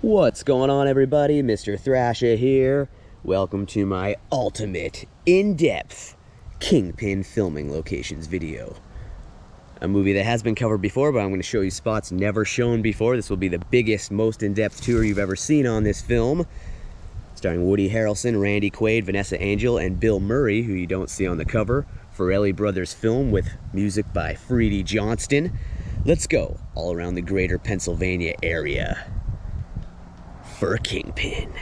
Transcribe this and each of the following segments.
What's going on, everybody? Mr. Thrasha here. Welcome to my ultimate in-depth Kingpin filming locations video. A movie that has been covered before, but I'm going to show you spots never shown before. This will be the biggest, most in-depth tour you've ever seen on this film. Starring Woody Harrelson, Randy Quaid, Vanessa Angel, and Bill Murray, who you don't see on the cover. Farrelly Brothers film with music by Freddie Johnston. Let's go all around the greater Pennsylvania area for Kingpin.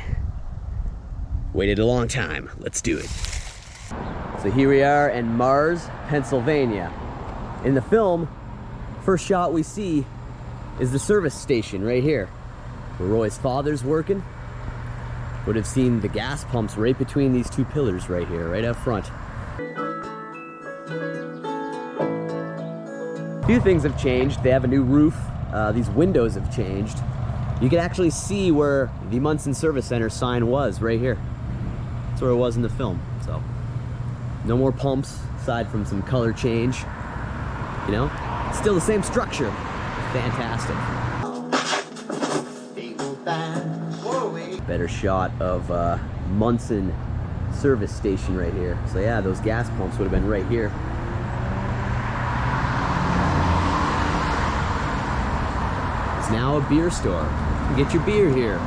Waited a long time. Let's do it. So here we are in Mars, Pennsylvania. In the film, first shot we see is the service station right here, where Roy's father's working. Would have seen the gas pumps right between these two pillars right here, right up front. A few things have changed. They have a new roof. These windows have changed. You can actually see where the Munson Service Center sign was right here. That's where it was in the film. So no more pumps aside from some color change. You know, it's still the same structure. Fantastic. Better shot of Munson service station right here. So yeah, those gas pumps would have been right here. It's now a beer store. You can get your beer here.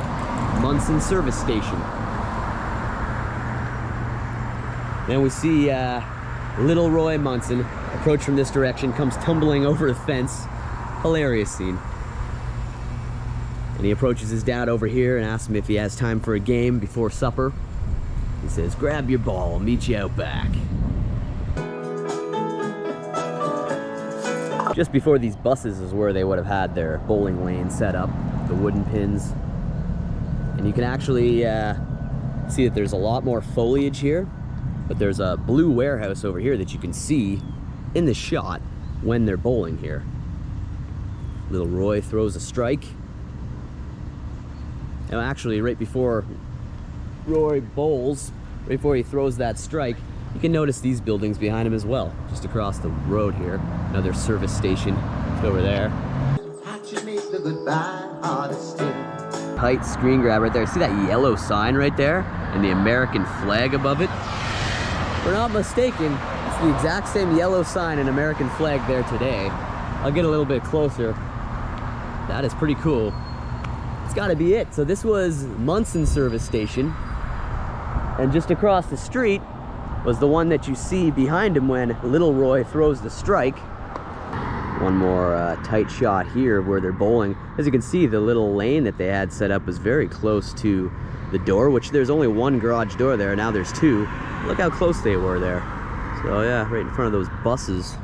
Munson service station. Then we see little Roy Munson approach from this direction, comes tumbling over the fence. Hilarious scene. And he approaches his dad over here and asks him if he has time for a game before supper. He says, "Grab your ball, I'll meet you out back." Just before these buses is where they would have had their bowling lane set up, the wooden pins. And you can actually see that there's a lot more foliage here, but there's a blue warehouse over here that you can see in the shot when they're bowling here. Little Roy throws a strike. Now actually, right before Roy bowls, right before he throws that strike, you can notice these buildings behind him as well, just across the road here. Another service station just over there. Tight screen grab right there. See that yellow sign right there? And the American flag above it? If we're not mistaken, it's the exact same yellow sign and American flag there today. I'll get a little bit closer. That is pretty cool. It's gotta be it. So this was Munson service station, and just across the street was the one that you see behind him when little Roy throws the strike. One more tight shot here where they're bowling. As you can see, the little lane that they had set up was very close to the door, which there's only one garage door there. Now there's two. Look how close they were there. So yeah, right in front of those buses.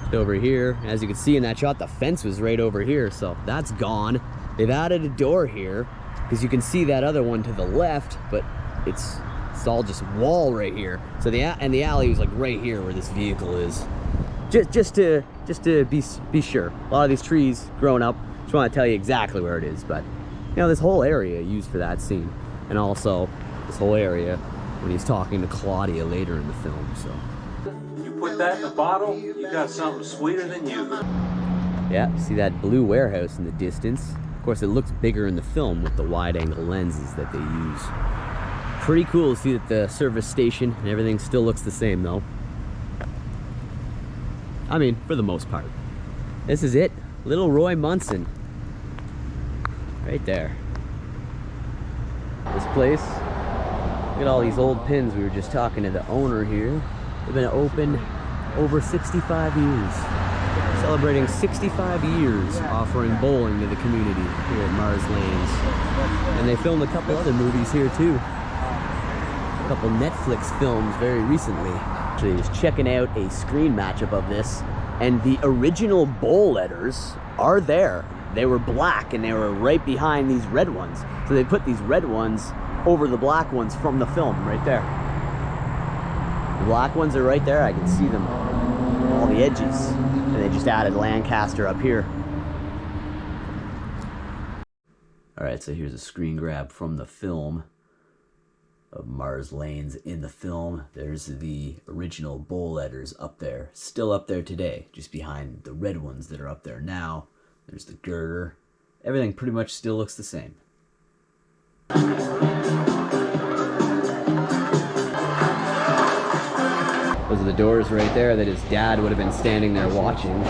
Just over here, as you can see in that shot, the fence was right over here, so that's gone. They've added a door here because you can see that other one to the left, but it's all just wall right here. So the alley was like right here where this vehicle is. Just to be sure. A lot of these trees growing up. Just want to tell you exactly where it is, but you know, this whole area used for that scene, and also this whole area when he's talking to Claudia later in the film. So you put that in a bottle, you got something sweeter than you. Yeah, see that blue warehouse in the distance. Of course, it looks bigger in the film with the wide-angle lenses that they use. Pretty cool to see that the service station and everything still looks the same, though. I mean, for the most part. This is it. Little Roy Munson. Right there. This place. Look at all these old pins. We were just talking to the owner here. They've been open over 65 years. Celebrating 65 years offering bowling to the community here at Mars Lanes. And they filmed a couple other movies here too. A couple Netflix films very recently. Actually, just checking out a screen matchup of this, and the original bowl letters are there. They were black and they were right behind these red ones. So they put these red ones over the black ones from the film right there. The black ones are right there. I can see them, all the edges. And they just added Lancaster up here. All right, so here's a screen grab from the film of Mars Lanes. In the film, there's the original bowl letters up there, still up there today, just behind the red ones that are up there now. There's the girder. Everything pretty much still looks the same. Those are the doors right there that his dad would have been standing there watching.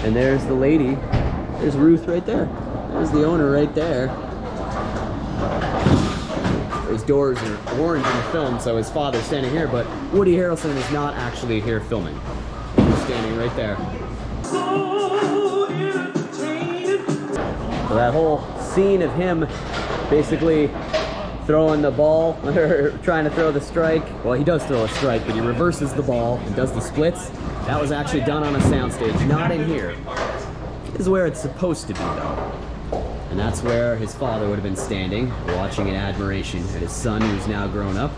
And there's the lady. There's Ruth right there. There's the owner right there. His doors are orange in the film, so his father's standing here, but Woody Harrelson is not actually here filming. He's standing right there. So that whole scene of him basically throwing the ball, or trying to throw the strike. Well, he does throw a strike, but he reverses the ball and does the splits. That was actually done on a soundstage, not in here. This is where it's supposed to be, though. And that's where his father would have been standing, watching in admiration at his son, who's now grown up.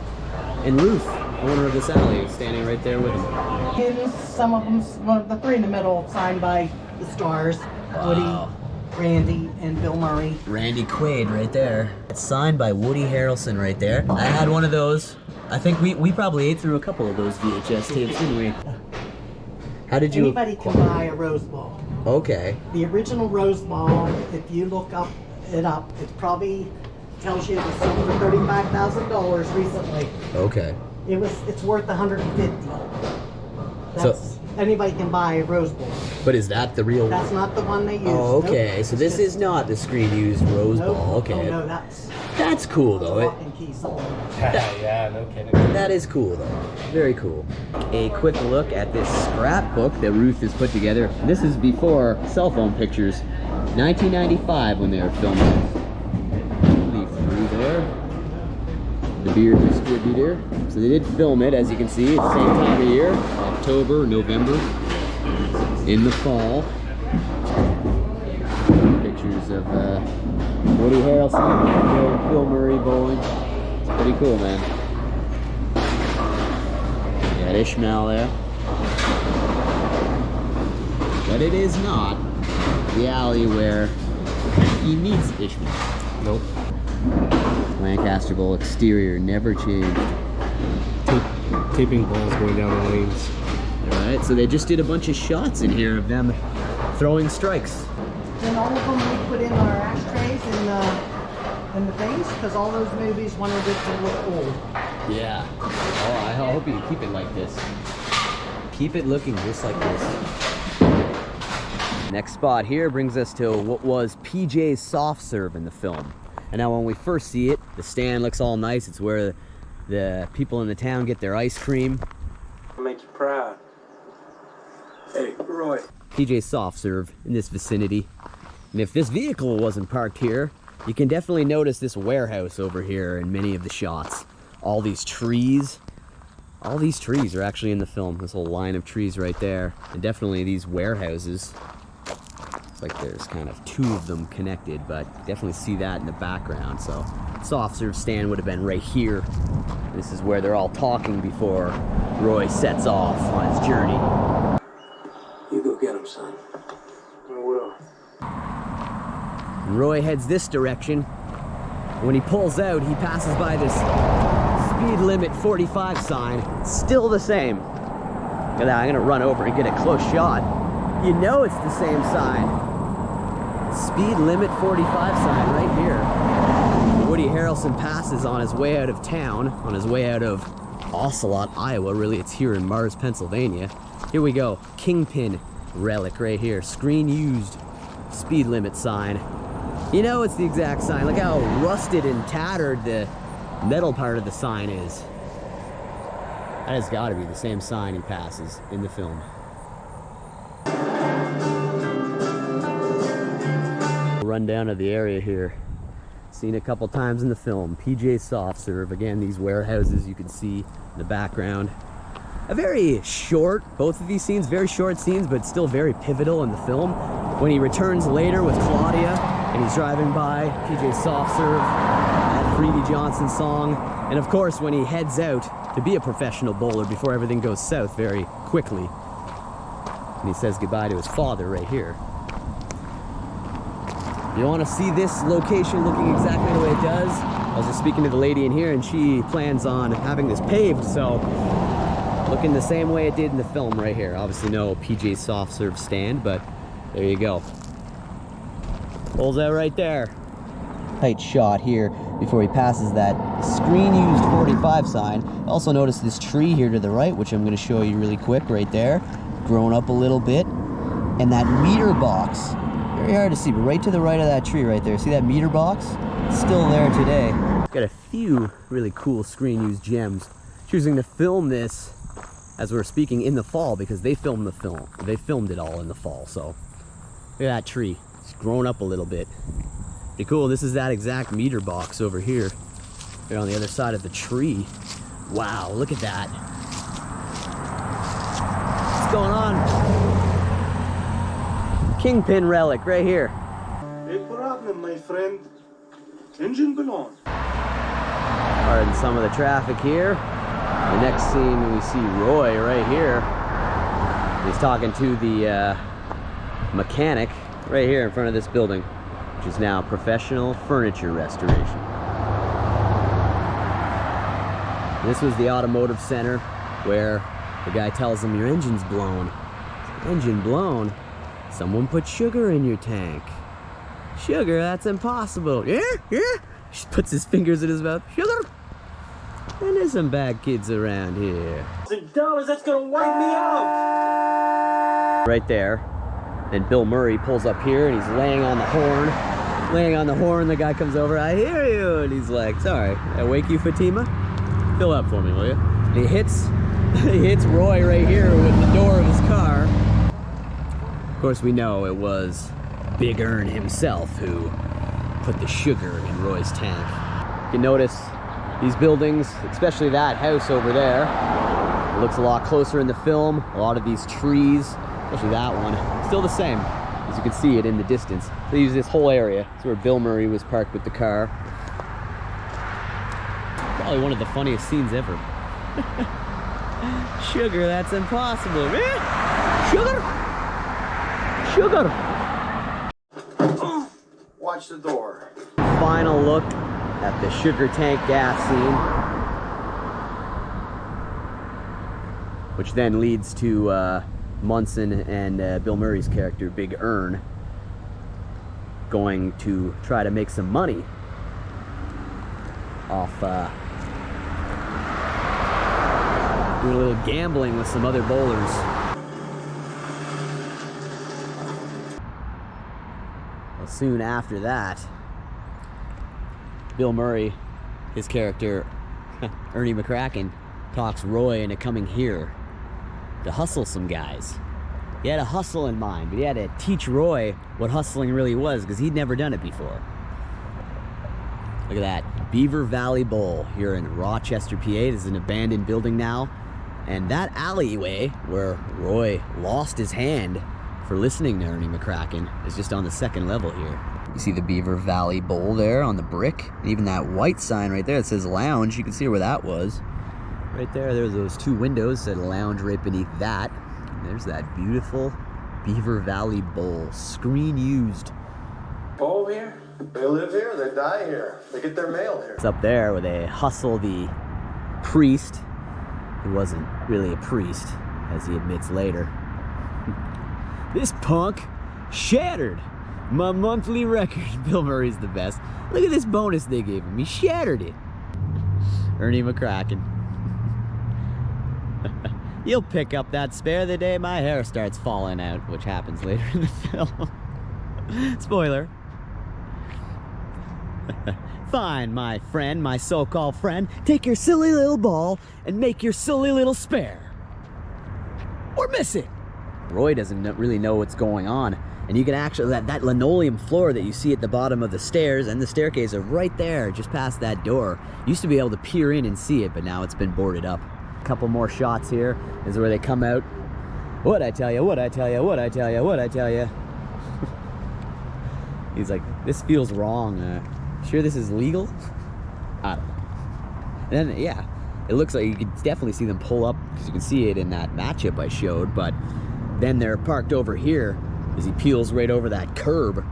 And Ruth, owner of this alley, is standing right there with him. And some of them, well, the three in the middle, signed by the stars. Wow. Woody, Randy, and Bill Murray. Randy Quaid right there. It's signed by Woody Harrelson right there. I had one of those. I think we probably ate through a couple of those VHS tapes, didn't we? How did you... Anybody can buy a Rose Ball. Okay. The original Rose Ball, if you look it up, it probably tells you it was sold for $35,000 recently. Okay. It's worth $150. That's, anybody can buy a Rose Bowl. But is that the real one? That's not the one they use. Oh, okay. Nope. So this is not the screen-used Rose Nope. Ball. Okay. Oh, no, That's cool, though. lock and key something. Yeah, no kidding. That is cool, though. Very cool. A quick look at this scrapbook that Ruth has put together. This is before cell phone pictures. 1995 when they were filming. Leaf through there. The beer distributor. So they did film it, as you can see, at the same time of year. October, November. In the fall. Pictures of Woody Harrelson, Bill Murray bowling. It's pretty cool, man. You got Ishmael there. But it is not the alley where he meets Ishmael. Nope. Lancaster Bowl exterior never changed. Taping balls going down the lanes. Alright, so they just did a bunch of shots in here of them throwing strikes. And all of them we put in our ashtrays and the things, because all those movies wanted it to look old. Yeah. Oh, I hope you keep it like this. Keep it looking just like this. Next spot here brings us to what was PJ's soft serve in the film. And now when we first see it, the stand looks all nice. It's where the people in the town get their ice cream. I'll make you proud. Hey, Roy. PJ's soft serve in this vicinity. And if this vehicle wasn't parked here, you can definitely notice this warehouse over here in many of the shots. All these trees. All these trees are actually in the film. This whole line of trees right there. And definitely these warehouses. It's like there's kind of two of them connected, but you definitely see that in the background. So soft serve stand would have been right here. This is where they're all talking before Roy sets off on his journey. You go get him, son. I will. And Roy heads this direction. When he pulls out, he passes by this speed limit 45 sign. Still the same. Look at that, I'm gonna run over and get a close shot. You know it's the same sign. Speed limit 45 sign right here. Woody Harrelson passes on his way out of town, on his way out of Ocelot, Iowa. Really, it's here in Mars, Pennsylvania. Here we go. Kingpin relic right here. Screen used speed limit sign. You know it's the exact sign. Look how rusted and tattered the metal part of the sign is. That has got to be the same sign he passes in the film. Run down to the area here. Seen a couple times in the film. PJ Soft Serve. Again, these warehouses you can see in the background. A very short, both of these scenes, very short scenes, but still very pivotal in the film. When he returns later with Claudia, and he's driving by PJ Soft Serve, that Freedy Johnson song, and of course when he heads out to be a professional bowler before everything goes south very quickly. And he says goodbye to his father right here. You want to see this location looking exactly the way it does? I was just speaking to the lady in here and she plans on having this paved, so looking the same way it did in the film right here. Obviously no PJ Soft Serve stand, but there you go. Pulls out right there. Tight shot here before he passes that screen used 45 sign. Also notice this tree here to the right, which I'm going to show you really quick right there, grown up a little bit. And that meter box, very hard to see, but right to the right of that tree right there, see that meter box? It's still there today. Got a few really cool screen used gems. Choosing to film this as we're speaking in the fall because they filmed the film. They filmed it all in the fall, so look at that tree. It's grown up a little bit. Pretty cool. This is that exact meter box over here. They're on the other side of the tree. Wow, look at that. What's going on? Kingpin relic right here. No problem, my friend. Engine belong. Pardon some of the traffic here. The next scene we see Roy right here. He's talking to the mechanic right here in front of this building, which is now Professional Furniture Restoration. This was the automotive center where the guy tells him your engine's blown. Engine blown? Someone put sugar in your tank. Sugar? That's impossible. Yeah? Yeah? He puts his fingers in his mouth. Sugar? And there's some bad kids around here. $1,000, that's gonna wipe me out! Right there. Then Bill Murray pulls up here and he's laying on the horn. Laying on the horn, the guy comes over, I hear you! And he's like, sorry, I wake you, Fatima? Fill up for me, will you? And he hits Roy right here with the door of his car. Of course, we know it was Big Ern himself who put the sugar in Roy's tank. You can notice these buildings, especially that house over there, it looks a lot closer in the film. A lot of these trees, especially that one, still the same. As you can see it in the distance. They use this whole area. It's where Bill Murray was parked with the car. Probably one of the funniest scenes ever. Sugar, that's impossible. Sugar! Sugar! Watch the door. Final look at the sugar tank gas scene, which then leads to Munson and Bill Murray's character, Big Ern, going to try to make some money off doing a little gambling with some other bowlers. Well, soon after that, Bill Murray, his character, Ernie McCracken, talks Roy into coming here to hustle some guys. He had a hustle in mind, but he had to teach Roy what hustling really was because he'd never done it before. Look at that, Beaver Valley Bowl here in Rochester, PA. This is an abandoned building now. And that alleyway where Roy lost his hand for listening to Ernie McCracken is just on the second level here. You see the Beaver Valley Bowl there on the brick. And even that white sign right there that says lounge, you can see where that was. Right there, there's those two windows that lounge right beneath that. And there's that beautiful Beaver Valley Bowl, screen used. Oh, here? They live here, they die here. They get their mail here. It's up there where they hustle the priest, who wasn't really a priest, as he admits later. This punk shattered my monthly record. Bill Murray's the best. Look at this bonus they gave him. He shattered it. Ernie McCracken. You'll pick up that spare the day my hair starts falling out, which happens later in the film. Spoiler. Fine, my friend, my so-called friend. Take your silly little ball and make your silly little spare. Or miss it. Roy doesn't really know what's going on. And you can actually, that linoleum floor that you see at the bottom of the stairs and the staircase are right there, just past that door. You used to be able to peer in and see it, but now it's been boarded up. A couple more shots here is where they come out. What'd I tell you, what'd I tell you, what'd I tell you, what'd I tell you? He's like, this feels wrong. Sure this is legal? I don't know. And then, yeah, it looks like you can definitely see them pull up, because you can see it in that matchup I showed, but then they're parked over here as he peels right over that curb.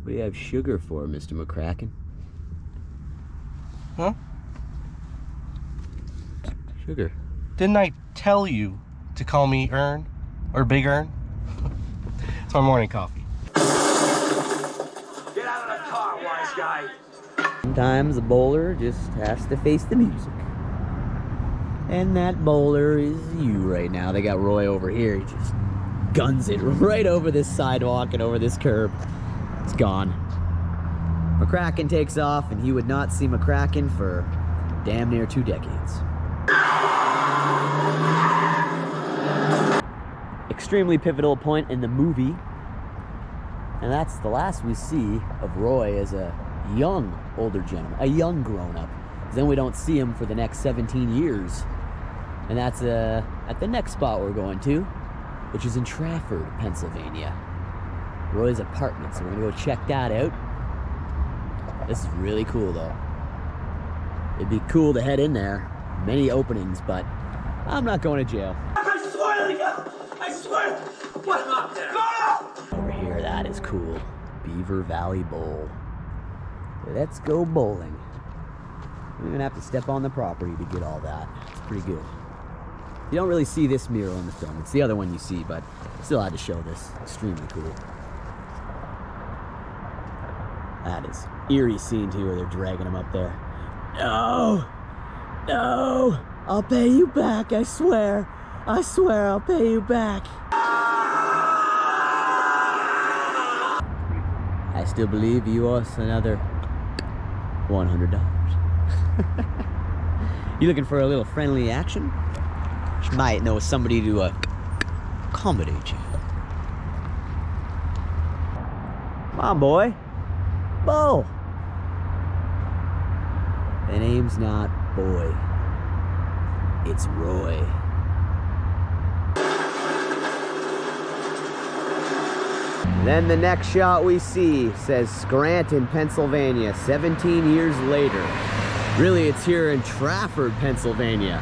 What do you have sugar for, Mr. McCracken? Huh? Sugar. Didn't I tell you to call me Ern? Or Big Ern? my morning coffee. Get out of the car, wise guy. Sometimes a bowler just has to face the music. And that bowler is you right now. They got Roy over here. He just guns it right over this sidewalk and over this curb. It's gone. McCracken takes off, and he would not see McCracken for damn near 2 decades. Extremely pivotal point in the movie, and that's the last we see of Roy as a young older gentleman, a young grown-up. Then we don't see him for the next 17 years, and that's at the next spot we're going to, which is in Trafford, Pennsylvania. Roy's apartment, so we're gonna go check that out. This is really cool though. It'd be cool to head in there. Many openings, but I'm not going to jail. I swear to God! I swear! What's up there? Over here, that is cool. Beaver Valley Bowl. Let's go bowling. We're gonna have to step on the property to get all that. It's pretty good. You don't really see this mural in the film. It's the other one you see, but still had to show this. Extremely cool. That is eerie scene too, where they're dragging him up there. No! No! I'll pay you back, I swear. I swear I'll pay you back. I still believe you owe us another $100. You looking for a little friendly action? You might know somebody to accommodate you. Come on, boy. Bo! The name's not Boy. It's Roy. Then the next shot we see says Scranton, Pennsylvania, 17 years later. Really, it's here in Trafford, Pennsylvania.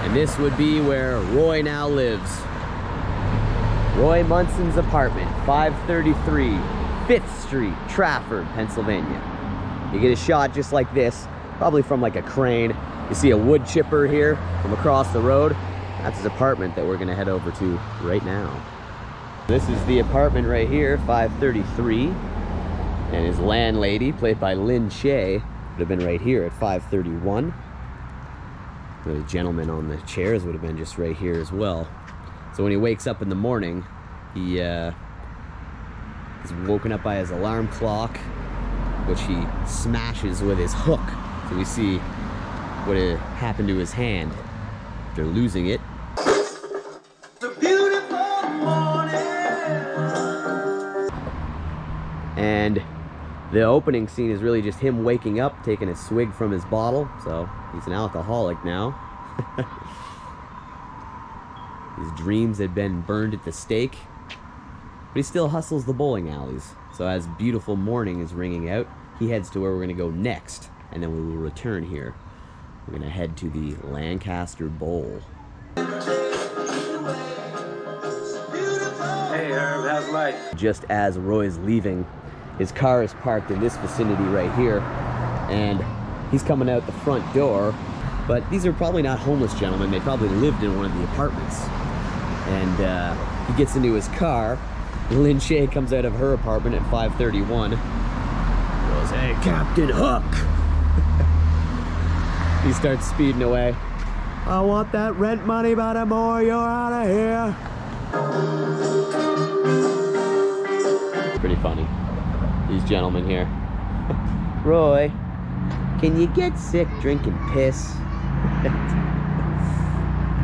And this would be where Roy now lives. Roy Munson's apartment, 533 5th Street, Trafford, Pennsylvania. You get a shot just like this, probably from like a crane. You see a wood chipper here from across the road. That's his apartment that we're gonna head over to right now. This is the apartment right here, 533. And his landlady, played by Lynn Shay, would have been right here at 531. The gentleman on the chairs would have been just right here as well. So when he wakes up in the morning, he is woken up by his alarm clock, which he smashes with his hook. So we see what had happened to his hand after losing it. It's a beautiful morning. And the opening scene is really just him waking up, taking a swig from his bottle. So he's an alcoholic now. His dreams had been burned at the stake, but he still hustles the bowling alleys. So as beautiful morning is ringing out, he heads to where we're gonna go next, and then we will return here. We're gonna head to the Lancaster Bowl. Hey Herb, how's life? Just as Roy's leaving, his car is parked in this vicinity right here, and he's coming out the front door. But these are probably not homeless gentlemen. They probably lived in one of the apartments. And he gets into his car. Lynn Shay comes out of her apartment at 531. Goes, "Hey, Captain Hook!" He starts speeding away. "I want that rent money, Baltimore. You're out of here." Pretty funny. These gentlemen here. "Roy, can you get sick drinking piss?"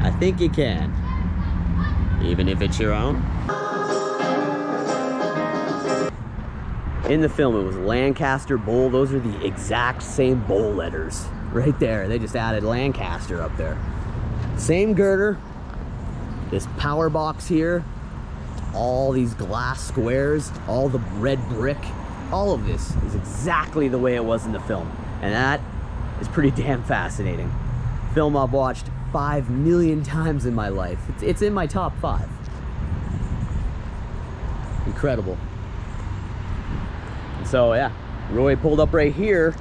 "I think you can. Even if it's your own." In the film, it was Lancaster Bowl. Those are the exact same bowl letters right there. They just added Lancaster up there. Same girder. This power box here. All these glass squares. All the red brick. All of this is exactly the way it was in the film. And that is pretty damn fascinating. Film I've watched 5 million times in my life. It's in my top 5. Incredible. So yeah, Roy pulled up right here.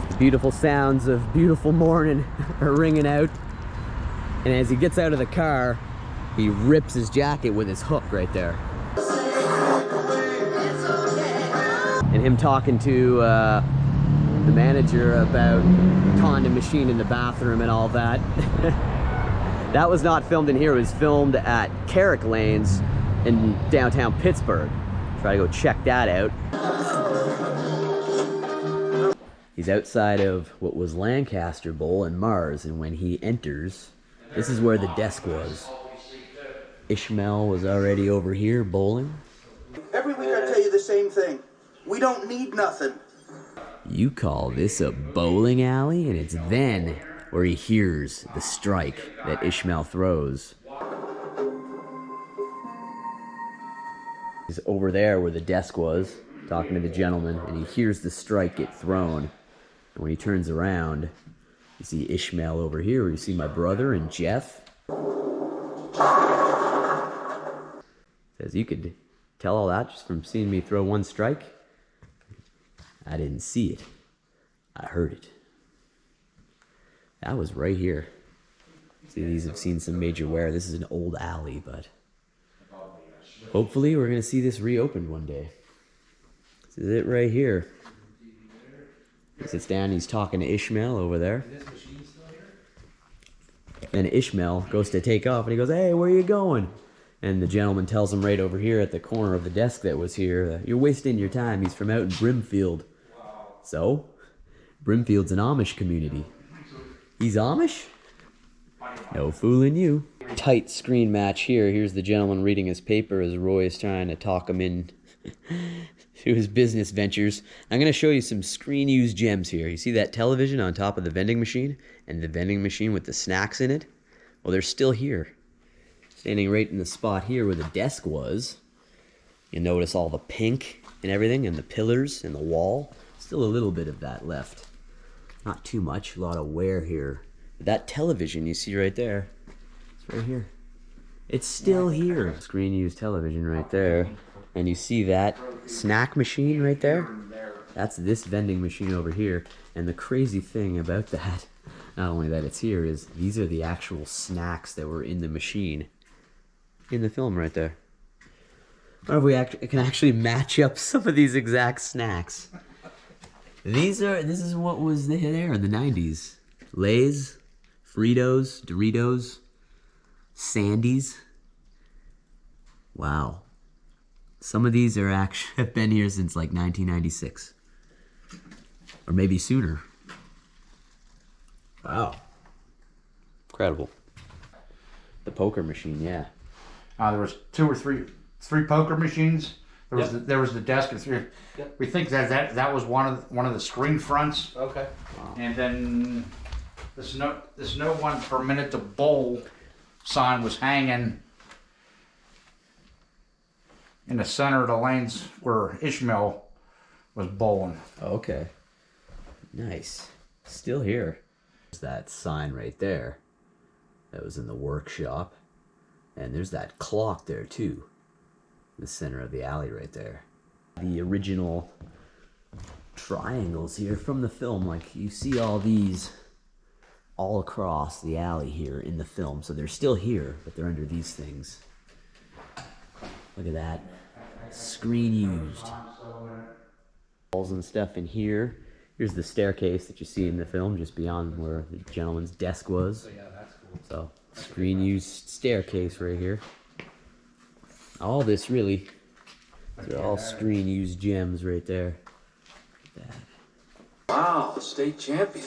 The beautiful sounds of beautiful morning are ringing out. And as he gets out of the car, He rips his jacket with his hook right there. And him talking to the manager about condom machine in the bathroom and all that. That was not filmed in here. It was filmed at McKnight Lanes in downtown Pittsburgh. Try to go check that out. He's outside of what was Lancaster Bowl in Mars, and when he enters, this is where the desk was. Ishmael was already over here bowling. Every week I tell you the same thing. We don't need nothing. You call this a bowling alley? And it's then where he hears the strike that Ishmael throws. He's over there where the desk was, talking to the gentleman, and he hears the strike get thrown. And when he turns around, you see Ishmael over here, where you see my brother and Jeff. Says, you could tell all that just from seeing me throw one strike? I didn't see it. I heard it. That was right here. See, these have seen some major wear. This is an old alley, but hopefully we're going to see this reopened one day. This is it right here. He sits down, he's talking to Ishmael over there. Then Ishmael goes to take off, and he goes, hey, where are you going? And the gentleman tells him right over here at the corner of the desk that was here, you're wasting your time. He's from out in Brimfield. So, Brimfield's an Amish community. He's Amish? No fooling you. Tight screen match here. Here's the gentleman reading his paper as Roy is trying to talk him in to his business ventures. I'm going to show you some screen used gems here. You see that television on top of the vending machine? And the vending machine with the snacks in it? Well, they're still here. Standing right in the spot here where the desk was. You notice all the pink and everything, and the pillars and the wall. Still a little bit of that left. Not too much, a lot of wear here. But that television you see right there, it's right here. It's still here. Screen used television right there. And you see that snack machine right there? That's this vending machine over here. And the crazy thing about that, not only that it's here, is these are the actual snacks that were in the machine. In the film right there. I wonder if we can actually match up some of these exact snacks. This is what was there in the 90s. Lay's, Fritos, Doritos, Sandies. Wow. Some of these are actually have been here since like 1996. Or maybe sooner. Wow. Incredible. The poker machine, yeah. There was three poker machines. There was the desk and three. Yep. We think that was one of the screen fronts. Okay. And then this no one permitted to bowl sign was hanging in the center of the lanes where Ishmael was bowling. Okay. Nice. Still here. There's that sign right there. That was in the workshop. And there's that clock there too. In the center of the alley right there. The original triangles here from the film. Like you see all these all across the alley here in the film. So they're still here, but they're under these things. Look at that. Screen used. Walls and stuff in here. Here's the staircase that you see in the film, just beyond where the gentleman's desk was. Yeah, that's cool. So, screen used staircase right here. All this really, these are all screen used gems right there. Wow, state champion.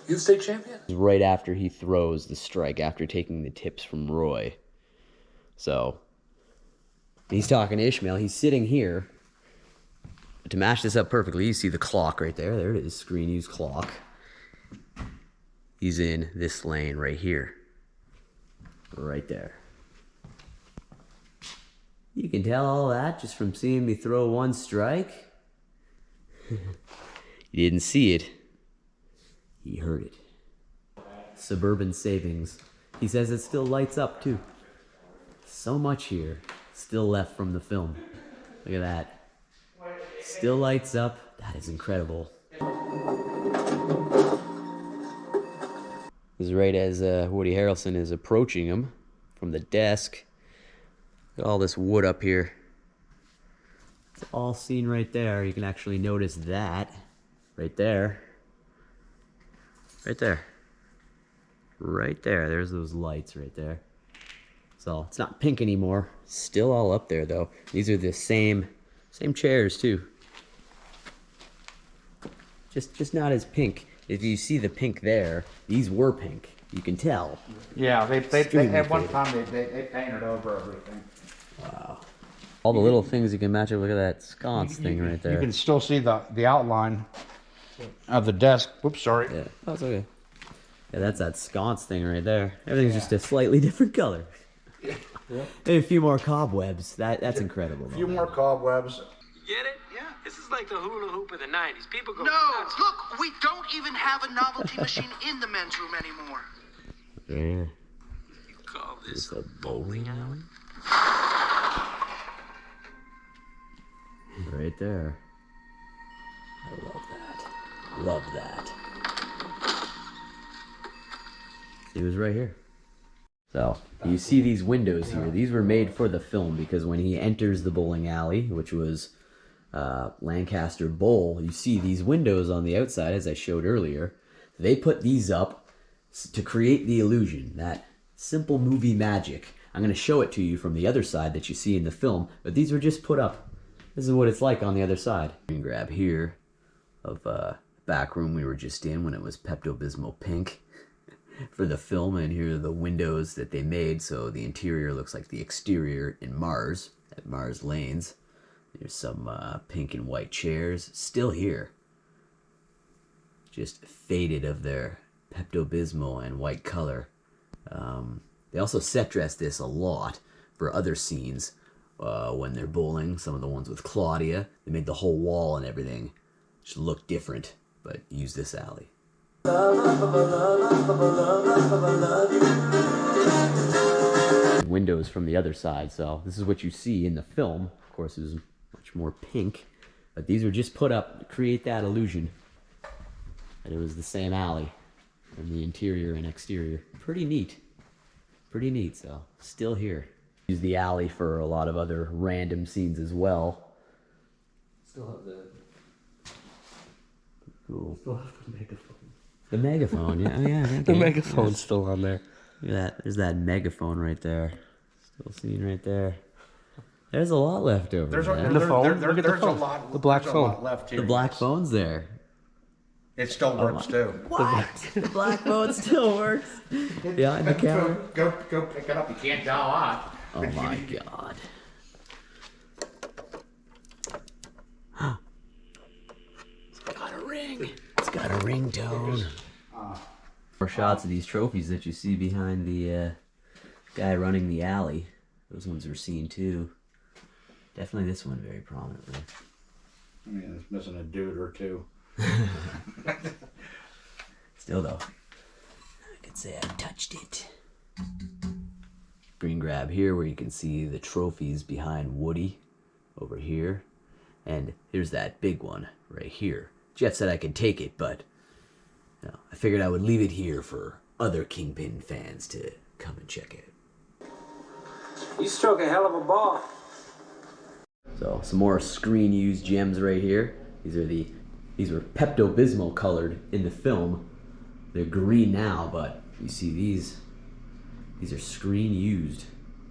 You the state champion? Right after he throws the strike, after taking the tips from Roy. So, he's talking to Ishmael. He's sitting here. To match this up perfectly, you see the clock right there. There it is, screen used clock. He's in this lane right here. Right there. You can tell all that just from seeing me throw one strike. You didn't see it. He heard it. Suburban Savings. He says it still lights up too. So much here still left from the film. Look at that. Still lights up. That is incredible. This is right as Woody Harrelson is approaching him from the desk. Look at all this wood up here. It's all seen right there. You can actually notice that right there. Right there. Right there. There's those lights right there. So it's not pink anymore. Still all up there though. These are the same chairs too. Just not as pink. If you see the pink there, these were pink. You can tell. Yeah, they Extremely at one faded. time they painted over everything. Wow. All the little things you can match up. Look at that sconce thing right there. You can still see the outline of the desk. Whoops, sorry. Yeah. Oh, it's okay. Yeah, that's that sconce thing right there. Everything's just a slightly different color. Yeah. And a few more cobwebs. That's incredible. A few more cobwebs. Get it? Yeah. This is like the hula hoop of the 90s. People go No, nuts. look, we don't even have a novelty machine in the men's room anymore. Yeah. You call this It's a bowling alley? Right there. I love that. Love that. It was right here. So, you see these windows here. These were made for the film because when he enters the bowling alley, which was Lancaster Bowl, you see these windows on the outside, as I showed earlier. They put these up to create the illusion, that simple movie magic. I'm going to show it to you from the other side that you see in the film, but these were just put up. This is what it's like on the other side. You can grab here of back room we were just in when it was Pepto-Bismol pink for the film, and here are the windows that they made, so the interior looks like the exterior in Mars, at McKnight Lanes. There's some pink and white chairs, still here. Just faded of their Pepto-Bismol and white color. They also set dress this a lot for other scenes when they're bowling. Some of the ones with Claudia, they made the whole wall and everything just look different, but use this alley. Windows from the other side, so this is what you see in the film. Of course, it was much more pink, but these were just put up to create that illusion that it was the same alley from the interior and exterior. Pretty neat. Pretty neat, so still here. Use the alley for a lot of other random scenes as well. Still have the Cool. still have the megaphone. The megaphone, yeah, oh, yeah. Okay. The megaphone's still on there. Look at that. There's that megaphone right there. Still seen right there. There's a lot left over. There's man. The phone? Look at the there's phone. a lot. The black there's a lot phone. left here. The black phone's there. It still works too. What? The black phone still works. Behind the counter. Go pick it up. You can't dial out. Oh my god. It's got a ring. It's got a ringtone. More shots of these trophies that you see behind the guy running the alley. Those ones were seen too. Definitely this one very prominently. I mean, it's missing a dude or two. Still though, I could say I've touched it. Screen grab here where you can see the trophies behind Woody over here. And here's that big one right here. Jeff said I could take it, but you know, I figured I would leave it here for other Kingpin fans to come and check it. You struck a hell of a ball. So some more screen used gems right here. These were Pepto-Bismol colored in the film. They're green now, but you see these are screen used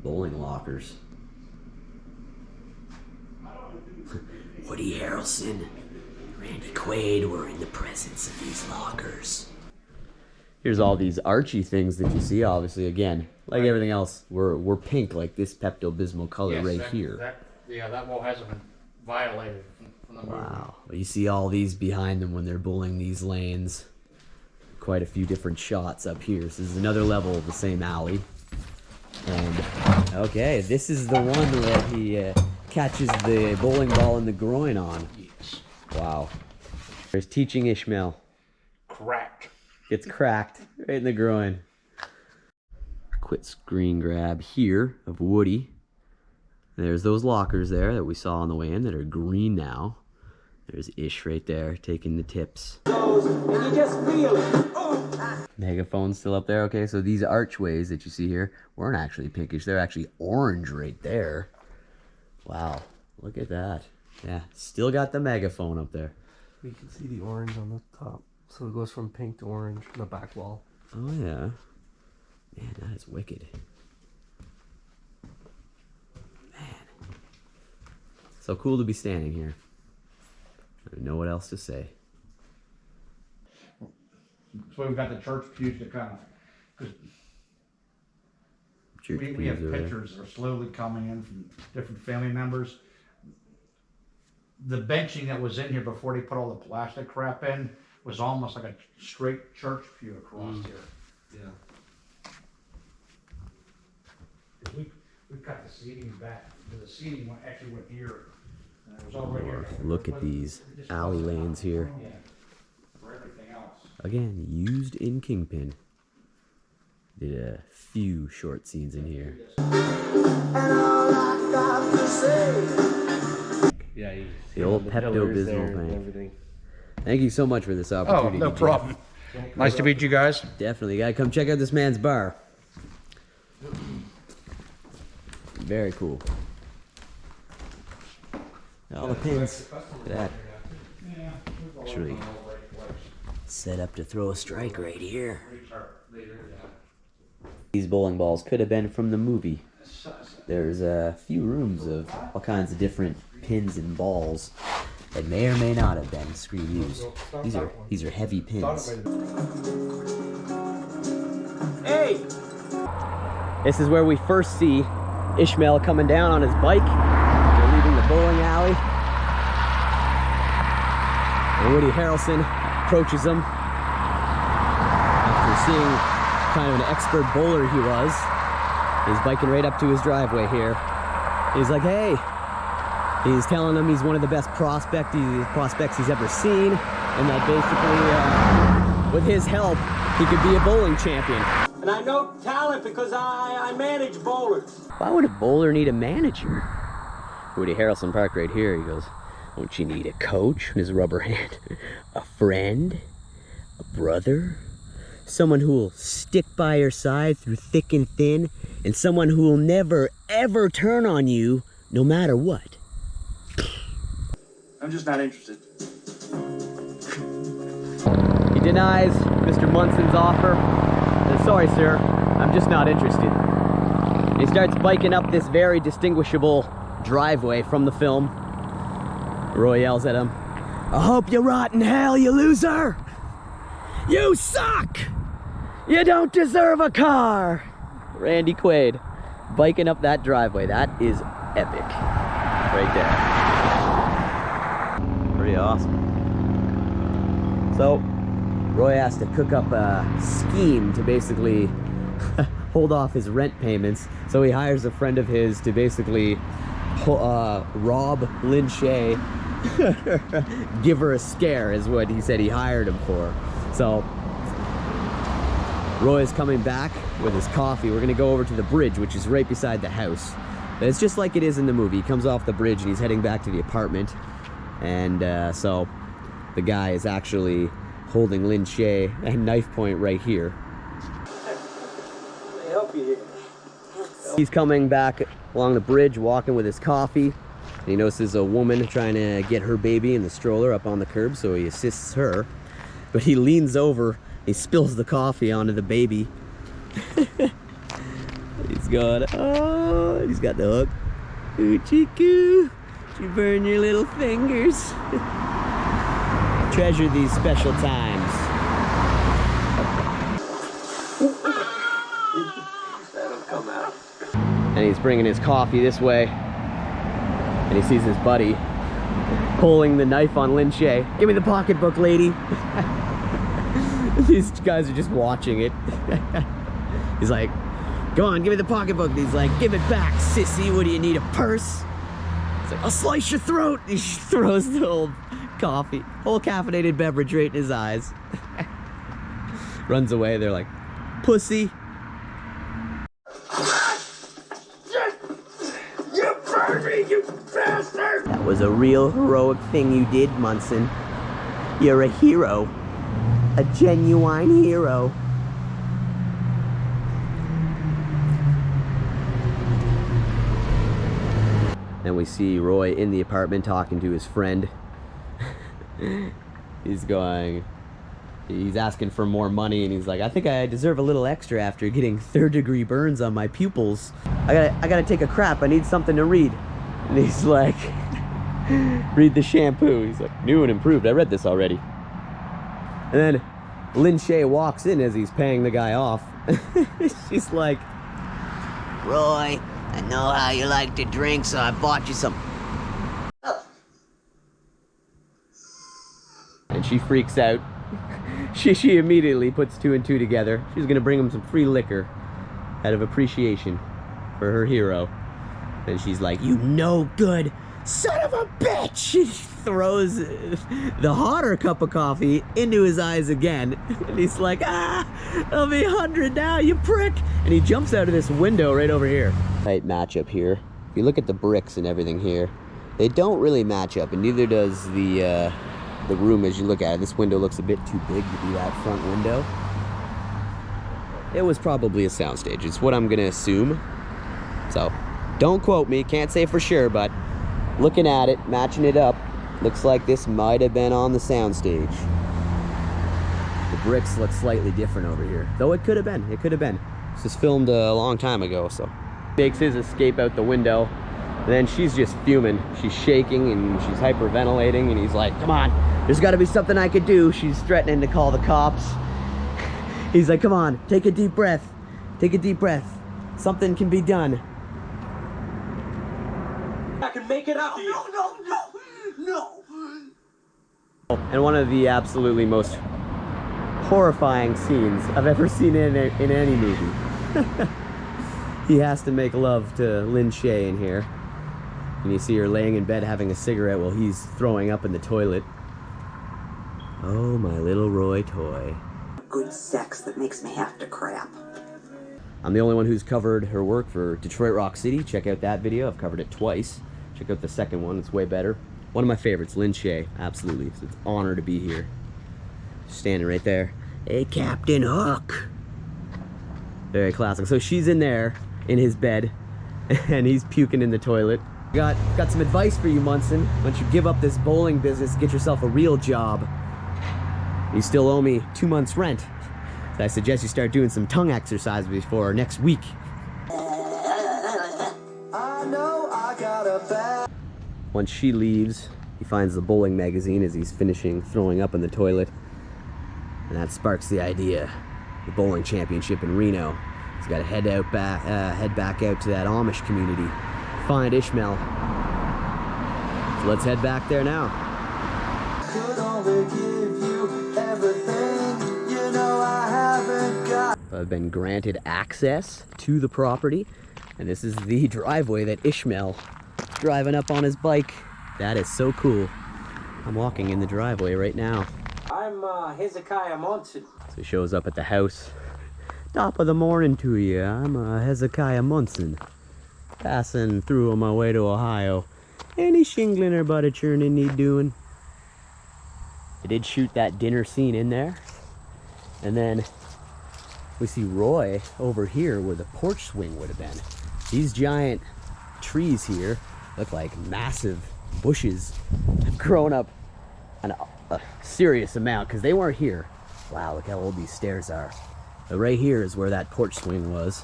bowling lockers. Woody Harrelson, Randy Quaid were in the presence of these lockers. Here's all these Archie things that you see, obviously, again, like everything else, we're pink, like this Pepto-Bismol color Yes, right that- here. that wall hasn't been violated from the movie. Wow. Well, you see all these behind them when they're bowling these lanes. Quite a few different shots up here. So this is another level of the same alley. And, okay, this is the one that he catches the bowling ball in the groin on. Yes. Wow. There's teaching Ishmael. Cracked. Gets cracked right in the groin. Quick screen grab here of Woody. There's those lockers there that we saw on the way in that are green now. There's Ish right there taking the tips. And you just feel it. Megaphone's still up there. Okay, so these archways that you see here weren't actually pinkish. They're actually orange right there. Wow, look at that. Yeah, still got the megaphone up there. We can see the orange on the top. So it goes from pink to orange on the back wall. Oh, yeah. Man, that is wicked. Man. So cool to be standing here. I don't know what else to say. So we've got the church pews to kind of, because we have pictures that are slowly coming in from different family members. The benching that was in here before they put all the plastic crap in was almost like a straight church pew across here. Yeah. We've got the seating back. The seating actually went here. And it was all right here. Look at these alley lanes here. Yeah. For everything else. Again, used in Kingpin. Did a few short scenes in here. Yeah, The old Pepto-Bismol tank. everything. Thank you so much for this Oh, opportunity. no Jeff. problem. Nice to meet you guys. Definitely. You gotta come check out this man's bar. Very cool. All the pins. Look at that. Actually set up to throw a strike right here. These bowling balls could have been from the movie. There's a few rooms of all kinds of different pins and balls that may or may not have been screen used. These are heavy pins. Hey! This is where we first see Ishmael coming down on his bike. They're leaving the bowling alley. And Woody Harrelson approaches him after seeing kind of an expert bowler he was. He's biking right up to his driveway here. He's like, hey. He's telling him he's one of the best prospects he's ever seen, and that basically, with his help, he could be a bowling champion. And I know talent because I manage bowlers. Why would a bowler need a manager? Woody Harrelson parked right here. He goes, don't you need a coach? In his rubber hand. A friend? A brother? Someone who will stick by your side through thick and thin, and someone who will never, ever turn on you, no matter what. I'm just not interested. He denies Mr. Munson's offer. Sorry, sir, I'm just not interested. He starts biking up this very distinguishable driveway from the film. Roy yells at him, I hope you rot in hell, you loser! You suck! You don't deserve a car! Randy Quaid biking up that driveway. That is epic. Right there. Pretty awesome. So, Roy has to cook up a scheme to basically hold off his rent payments. So he hires a friend of his to basically rob Lynn Shay, give her a scare is what he said he hired him for. So Roy is coming back with his coffee. We're gonna go over to the bridge, which is right beside the house. It's just like it is in the movie. He comes off the bridge and he's heading back to the apartment. And so the guy is actually holding Lynn Shay at knife point right here. They help you here. He's coming back along the bridge, walking with his coffee. And he notices a woman trying to get her baby in the stroller up on the curb, so he assists her. But he leans over, he spills the coffee onto the baby. He's going, oh, he's got the hook. Ooh, Chiku, you burn your little fingers. Treasure these special times. That'll come out. And he's bringing his coffee this way. And he sees his buddy pulling the knife on Lynn Shay. Give me the pocketbook, lady. These guys are just watching it. He's like, come on, give me the pocketbook. And he's like, give it back, sissy. What do you need, a purse? He's like, I'll slice your throat. He throws the whole coffee, whole caffeinated beverage right in his eyes. Runs away. They're like, pussy. You burned me, you bastard! That was a real heroic thing you did, Munson. You're a hero. A genuine hero. Then we see Roy in the apartment talking to his friend. He's asking for more money, and he's like, I think I deserve a little extra after getting third-degree burns on my pupils. I gotta take a crap. I need something to read. And he's like, read the shampoo. He's like, new and improved. I read this already. And then Lin Shay walks in as he's paying the guy off. She's like, Roy, I know how you like to drink, so I bought you some. And she freaks out. She immediately puts 2 and 2 together. She's gonna bring him some free liquor out of appreciation for her hero. And she's like, you no good son of a bitch! She throws the hotter cup of coffee into his eyes again. And he's like, I'll be 100 now, you prick! And he jumps out of this window right over here. Tight matchup here. If you look at the bricks and everything here, they don't really match up, and neither does the room as you look at it. This window looks a bit too big to be that front window. It was probably a soundstage. It's what I'm gonna assume. So, don't quote me, can't say for sure, but looking at it, matching it up, looks like this might have been on the soundstage. The bricks look slightly different over here. Though it could have been, This was filmed a long time ago, so. Makes his escape out the window. And then she's just fuming. She's shaking and she's hyperventilating, and he's like, come on, there's gotta be something I could do. She's threatening to call the cops. He's like, come on, take a deep breath. Take a deep breath. Something can be done. I can make it up. No. And one of the absolutely most horrifying scenes I've ever seen in any movie. He has to make love to Lin Shay in here. And you see her laying in bed having a cigarette while he's throwing up in the toilet. Oh, my little Roy toy. Good sex that makes me have to crap. I'm the only one who's covered her work for Detroit Rock City. Check out that video. I've covered it twice. Check out the second one. It's way better. One of my favorites, Lin Shay. Absolutely. So it's an honor to be here. Standing right there. Hey, Captain Hook. Very classic. So she's in there, in his bed, and he's puking in the toilet. Got some advice for you, Munson. Why don't you give up this bowling business, get yourself a real job. You still owe me 2 months' rent. So I suggest you start doing some tongue exercise before next week. I know I got a bad. Once she leaves, he finds the bowling magazine as he's finishing throwing up in the toilet. And that sparks the idea. The bowling championship in Reno. He's got to head back out to that Amish community. Find Ishmael. So let's head back there now. Could only give you everything, you know I haven't got. I've been granted access to the property, and this is the driveway that Ishmael is driving up on his bike. That is so cool. I'm walking in the driveway right now. I'm Hezekiah Munson. So he shows up at the house. Top of the morning to you. I'm Hezekiah Munson. Passing through on my way to Ohio. Any shingling or butter churning need doing? I did shoot that dinner scene in there. And then we see Roy over here where the porch swing would have been. These giant trees here look like massive bushes. Have grown up a serious amount because they weren't here. Wow, look how old these stairs are. But right here is where that porch swing was.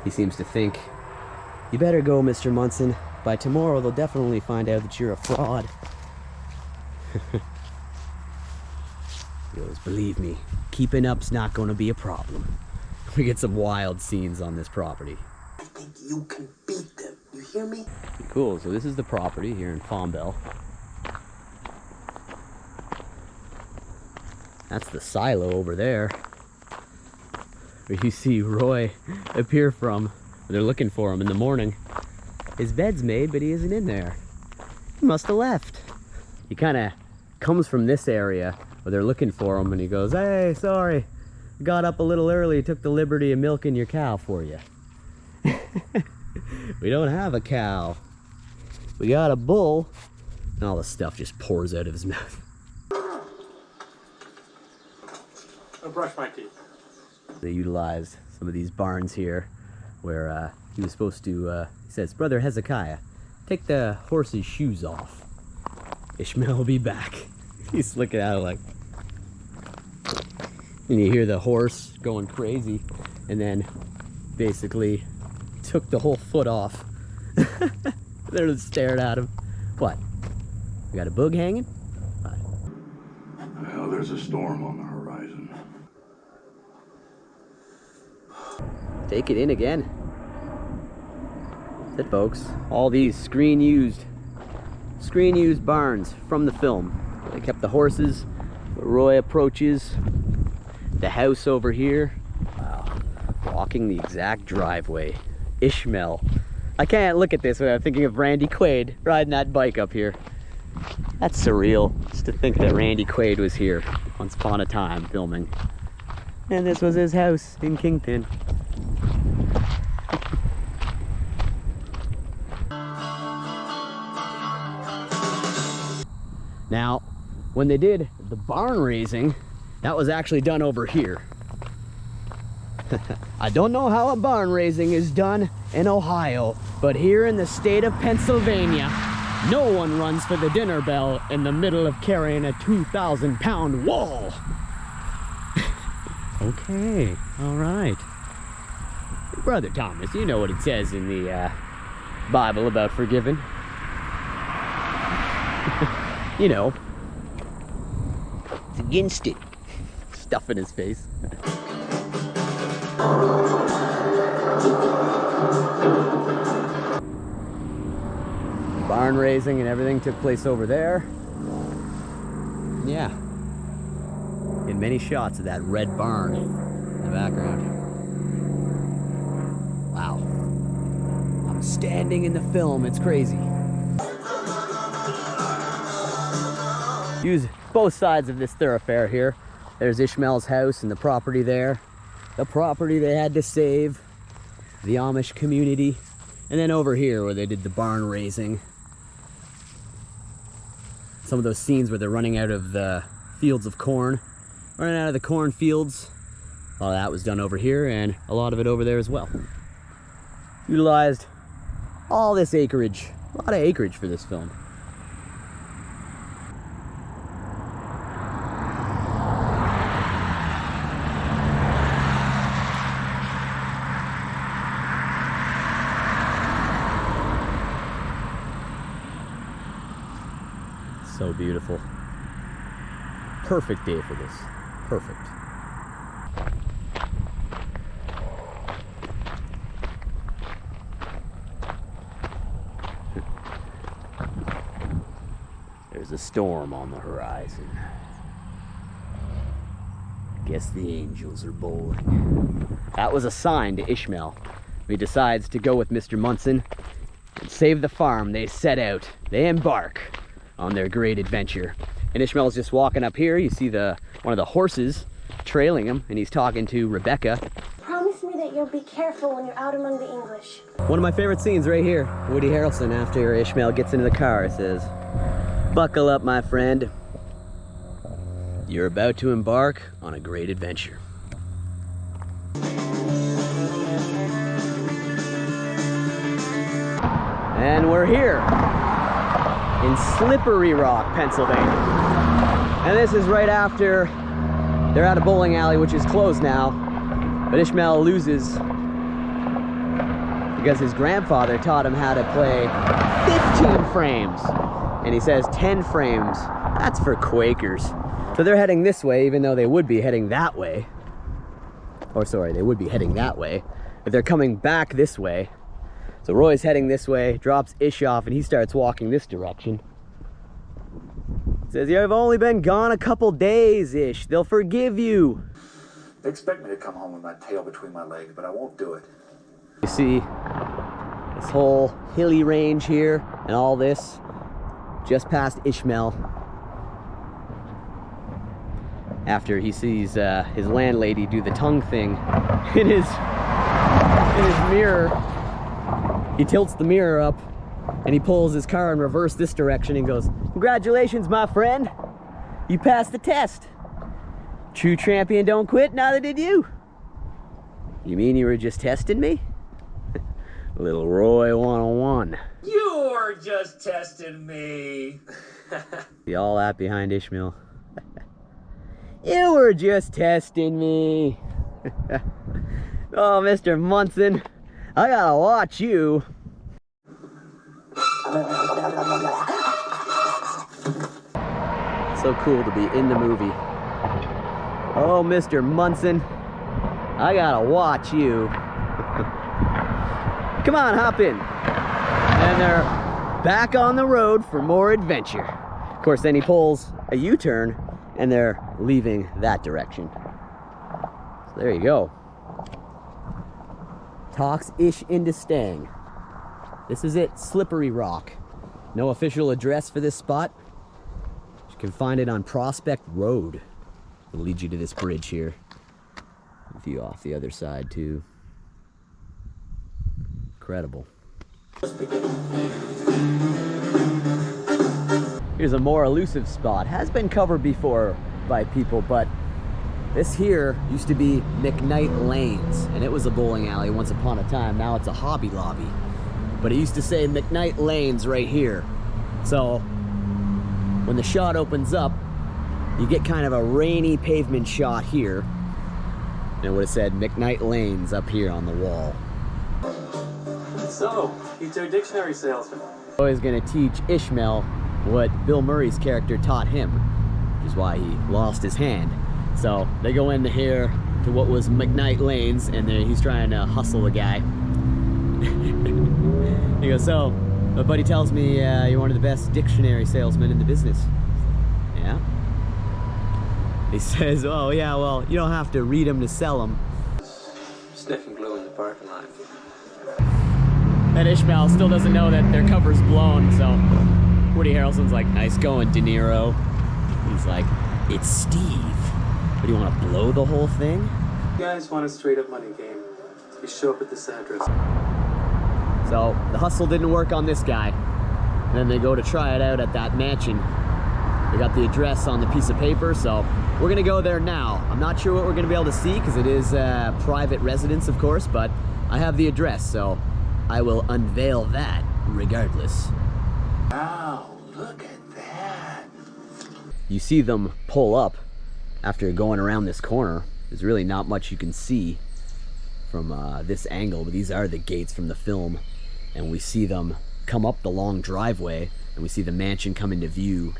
He seems to think, you better go, Mr. Munson. By tomorrow, they'll definitely find out that you're a fraud. He goes, believe me, keeping up's not going to be a problem. We get some wild scenes on this property. I think you can beat them. You hear me? Cool, so this is the property here in Fombelle. That's the silo over there, where you see Roy appear from. They're looking for him in the morning. His bed's made, but he isn't in there. He must have left. He kind of comes from this area where they're looking for him, and he goes, hey, sorry, got up a little early, took the liberty of milking your cow for you. We don't have a cow. We got a bull. And all the stuff just pours out of his mouth. I'll brush my teeth. They utilized some of these barns here where he was supposed to, he says, Brother Hezekiah, take the horse's shoes off. Ishmael will be back. He's looking at it like, and you hear the horse going crazy, and then basically took the whole foot off. They're just staring at him. What? You got a boog hanging? What? Well, there's a storm on the horizon. Take it in again. That's it, folks. All these screen used barns from the film. They kept the horses. Roy approaches the house over here. Wow. Walking the exact driveway. Ishmael. I can't look at this without thinking of Randy Quaid riding that bike up here. That's surreal, just to think that Randy Quaid was here once upon a time filming. And this was his house in Kingpin. Now, when they did the barn raising, that was actually done over here. I don't know how a barn raising is done in Ohio, but here in the state of Pennsylvania, no one runs for the dinner bell in the middle of carrying a 2,000-pound wall. Okay, all right. Brother Thomas, you know what it says in the Bible about forgiving. You know, it's against it. Stuff in his face. Barn raising and everything took place over there. Yeah. In many shots of that red barn in the background. Wow. I'm standing in the film, it's crazy. Use both sides of this thoroughfare here. There's Ishmael's house and the property there. The property they had to save. The Amish community. And then over here where they did the barn raising. Some of those scenes where they're running out of the fields of corn. Running out of the cornfields. A lot of that was done over here and a lot of it over there as well. Utilized all this acreage. A lot of acreage for this film. So beautiful. Perfect day for this. Perfect. There's a storm on the horizon. Guess the angels are bowling. That was a sign to Ishmael. He decides to go with Mr. Munson and save the farm. They set out. They embark on their great adventure. And Ishmael's just walking up here. You see one of the horses trailing him, and he's talking to Rebecca. Promise me that you'll be careful when you're out among the English. One of my favorite scenes right here. Woody Harrelson, after Ishmael gets into the car, says, "Buckle up, my friend. You're about to embark on a great adventure." And we're here in Slippery Rock, Pennsylvania. And this is right after they're at a bowling alley, which is closed now. But Ishmael loses because his grandfather taught him how to play 15 frames. And he says 10 frames, that's for Quakers. So they're heading this way, even though they would be heading that way. Or sorry, they would be heading that way. But they're coming back this way. So Roy's heading this way, drops Ish off, and he starts walking this direction. Says, "You've only been gone a couple days, Ish. They'll forgive you." They expect me to come home with my tail between my legs, but I won't do it. You see this whole hilly range here and all this just past Ishmael. After he sees his landlady do the tongue thing in his mirror. He tilts the mirror up and he pulls his car in reverse this direction and goes, "Congratulations, my friend. You passed the test. True champion don't quit, neither did you." You mean you were just testing me? Little Roy 101. You're just testing me. You all that behind Ishmael. You were just testing me. Oh, Mr. Munson, I gotta watch you. So cool to be in the movie. Oh, Mr. Munson, I gotta watch you. Come on, hop in. And they're back on the road for more adventure. Of course, then he pulls a U-turn and they're leaving that direction. So there you go. Talks ish into staying. This is it, Slippery Rock. No official address for this spot. You can find it on Prospect Road. It'll lead you to this bridge here. View off the other side too. Incredible. Here's a more elusive spot. Has been covered before by people, but this here used to be McKnight Lanes, and it was a bowling alley once upon a time. Now it's a Hobby Lobby. But it used to say McKnight Lanes right here. So when the shot opens up, you get kind of a rainy pavement shot here. And it would have said McKnight Lanes up here on the wall. So, he's our dictionary salesman. Always gonna teach Ishmael what Bill Murray's character taught him, which is why he lost his hand. So they go into here to what was McKnight Lanes, and he's trying to hustle the guy. He goes, so, my buddy tells me you're one of the best dictionary salesmen in the business. Yeah? He says, oh yeah, well, you don't have to read them to sell them. Sniffing glue in the parking lot. And Ishmael still doesn't know that their cover's blown, so Woody Harrelson's like, nice going, De Niro. He's like, it's Steve. But do you want to blow the whole thing? You guys want a straight up money game. You show up at this address. So the hustle didn't work on this guy. And then they go to try it out at that mansion. They got the address on the piece of paper, so we're gonna go there now. I'm not sure what we're gonna be able to see because it is private residence, of course, but I have the address, so I will unveil that regardless. Wow, look at that. You see them pull up after going around this corner. There's really not much you can see from this angle, but these are the gates from the film. And we see them come up the long driveway, and we see the mansion come into view.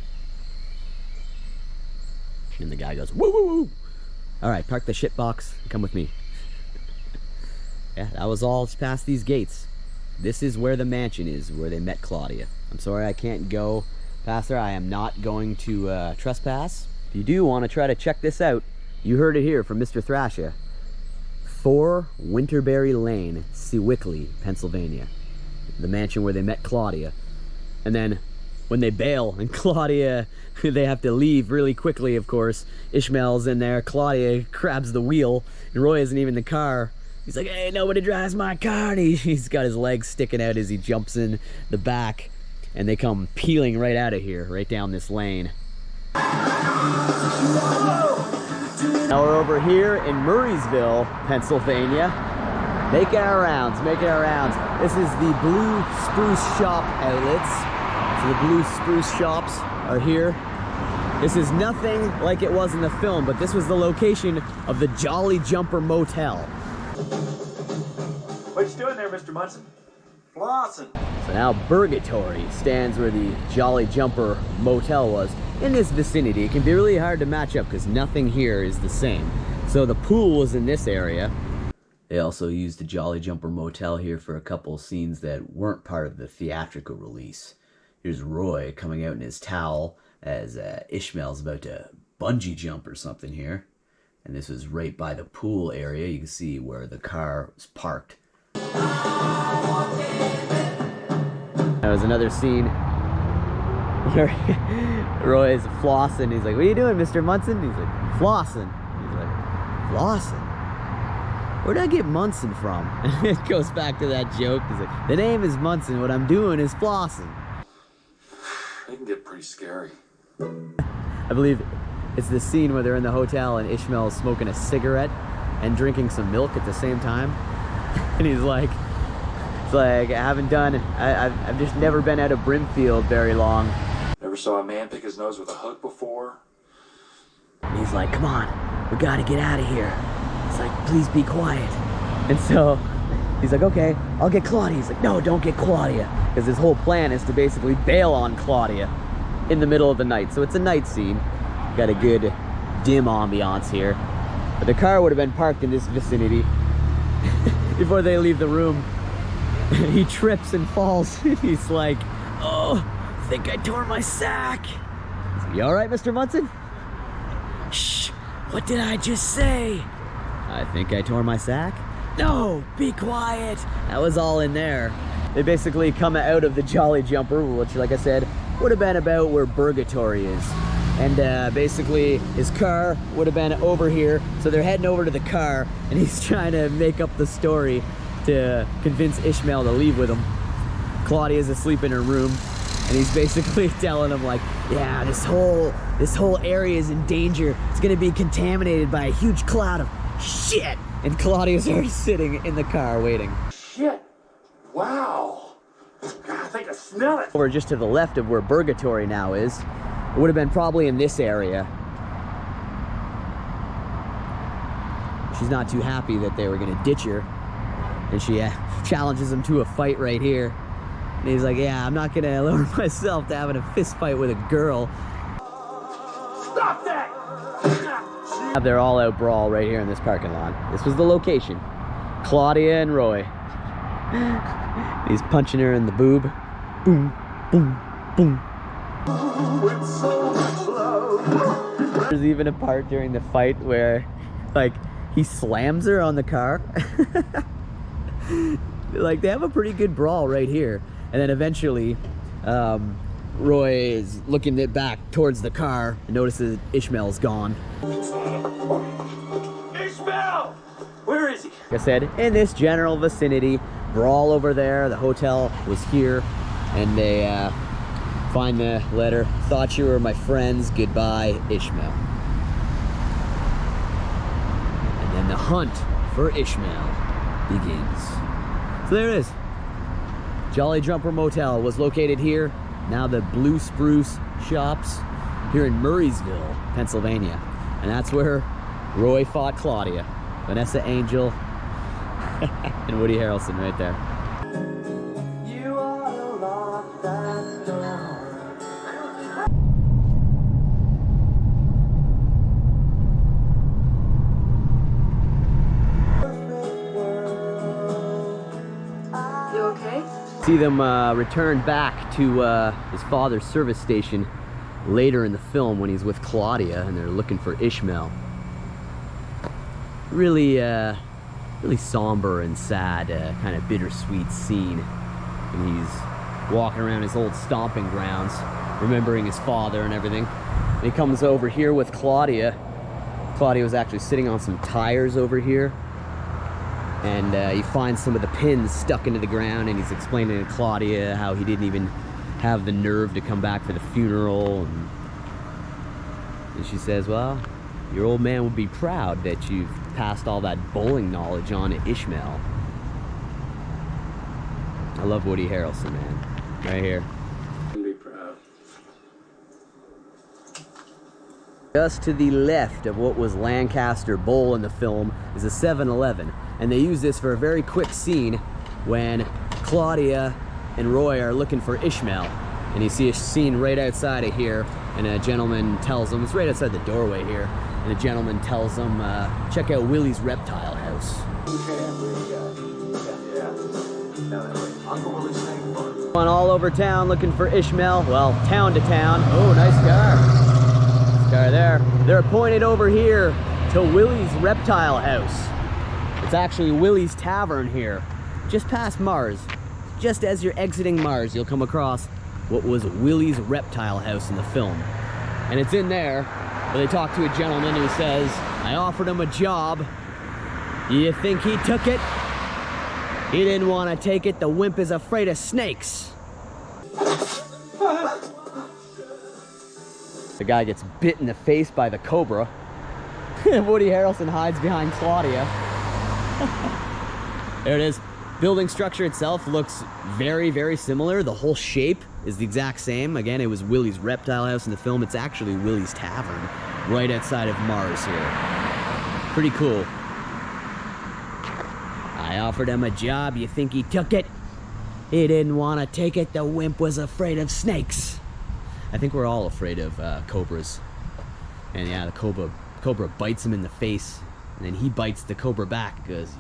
And the guy goes, woo woo woo! All right, park the shit box and come with me. Yeah, that was all just past these gates. This is where the mansion is, where they met Claudia. I'm sorry I can't go past there. I am not going to trespass. If you do want to try to check this out, you heard it here from Mr. Thrasha. 4 Winterberry Lane, Sewickley, Pennsylvania. The mansion where they met Claudia. And then when they bail and Claudia, they have to leave really quickly, of course. Ishmael's in there, Claudia grabs the wheel, and Roy isn't even in the car. He's like, hey, nobody drives my car. And he's got his legs sticking out as he jumps in the back. And they come peeling right out of here, right down this lane. Now we're over here in Murraysville, Pennsylvania. Making our rounds. This is the Blue Spruce Shop outlets. So the Blue Spruce shops are here. This is nothing like it was in the film, but this was the location of the Jolly Jumper Motel. What you doing there, Mr. Munson? Flossing. So now Burgatory stands where the Jolly Jumper Motel was. In this vicinity, it can be really hard to match up because nothing here is the same. So the pool was in this area. They also used the Jolly Jumper Motel here for a couple scenes that weren't part of the theatrical release. Here's Roy coming out in his towel as Ishmael's about to bungee jump or something here. And this was right by the pool area. You can see where the car was parked. That was another scene where Roy's flossing. He's like, what are you doing, Mr. Munson? He's like, flossing. He's like, flossing? Where'd I get Munson from? And it goes back to that joke. He's like, the name is Munson. What I'm doing is flossing. It can get pretty scary. I believe it's the scene where they're in the hotel and Ishmael's smoking a cigarette. and drinking some milk at the same time. And he's like, it's like, I haven't done, I've just never been out of Brimfield very long. Never saw a man pick his nose with a hook before. And he's like, come on, we gotta get out of here. It's like, please be quiet. And so he's like, okay, I'll get Claudia. He's like, no, don't get Claudia. Because his whole plan is to basically bail on Claudia in the middle of the night. So it's a night scene. Got a good dim ambiance here. But the car would have been parked in this vicinity. Before they leave the room, he trips and falls. He's like, oh, I think I tore my sack. Like, you all right, Mr. Munson? Shh, what did I just say? I think I tore my sack. No, be quiet. That was all in there. They basically come out of the Jolly Jumper, which, like I said, would have been about where Purgatory is. And basically his car would have been over here. So they're heading over to the car, and he's trying to make up the story to convince Ishmael to leave with him. Claudia's asleep in her room, and he's basically telling him like, yeah, this whole area is in danger. It's gonna be contaminated by a huge cloud of shit. And Claudia's already sitting in the car waiting. Shit. Wow. God, I think I smell it. Over just to the left of where Purgatory now is. It would have been probably in this area. She's not too happy that they were gonna ditch her. And she challenges him to a fight right here. And he's like, yeah, I'm not gonna lower myself to having a fist fight with a girl. Stop that! Have their all-out brawl right here in this parking lot. This was the location. Claudia and Roy. He's punching her in the boob. Boom, boom, boom. There's even a part during the fight where, like, he slams her on the car. Like, they have a pretty good brawl right here. And then eventually, Roy is looking back towards the car and notices Ishmael's gone. Ishmael! Where is he? Like I said, in this general vicinity, brawl over there. The hotel was here, and they find the letter. Thought you were my friends. Goodbye, Ishmael. And then the hunt for Ishmael begins. So there it is. Jolly Jumper Motel was located here. Now the Blue Spruce Shops here in Murraysville, Pennsylvania. And that's where Roy fought Claudia. Vanessa Angel and Woody Harrelson right there. You ought to lock that door. You okay? See them return back to his father's service station later in the film when he's with Claudia and they're looking for Ishmael. Really, really somber and sad, kind of bittersweet scene. And he's walking around his old stomping grounds, remembering his father and everything. And he comes over here with Claudia. Claudia was actually sitting on some tires over here. And he finds some of the pins stuck into the ground, and he's explaining to Claudia how he didn't even have the nerve to come back for the funeral. And she says, well, your old man would be proud that you've passed all that bowling knowledge on to Ishmael. I love Woody Harrelson, man. Right here. Be proud. Just to the left of what was Lancaster Bowl in the film is a 7-Eleven. And they use this for a very quick scene when Claudia and Roy are looking for Ishmael. And you see a scene right outside of here, and a gentleman tells them, it's right outside the doorway here, and a gentleman tells them, check out Willy's reptile house. Going all over town looking for Ishmael. Well, town to town. Oh, nice car. Nice car there. They're pointed over here to Willy's reptile house. It's actually Willy's Tavern here, just past Mars. Just as you're exiting Mars, you'll come across what was Willy's reptile house in the film. And it's in there where they talk to a gentleman who says, I offered him a job. You think he took it? He didn't want to take it. The wimp is afraid of snakes. The guy gets bit in the face by the cobra. Woody Harrelson hides behind Claudia. There it is. Building structure itself looks very, very similar. The whole shape is the exact same. Again, it was Willy's reptile house in the film. It's actually Willy's Tavern right outside of Mars here. Pretty cool. I offered him a job. You think he took it? He didn't want to take it. The wimp was afraid of snakes. I think we're all afraid of cobras. And yeah, the cobra bites him in the face. And then he bites the cobra back because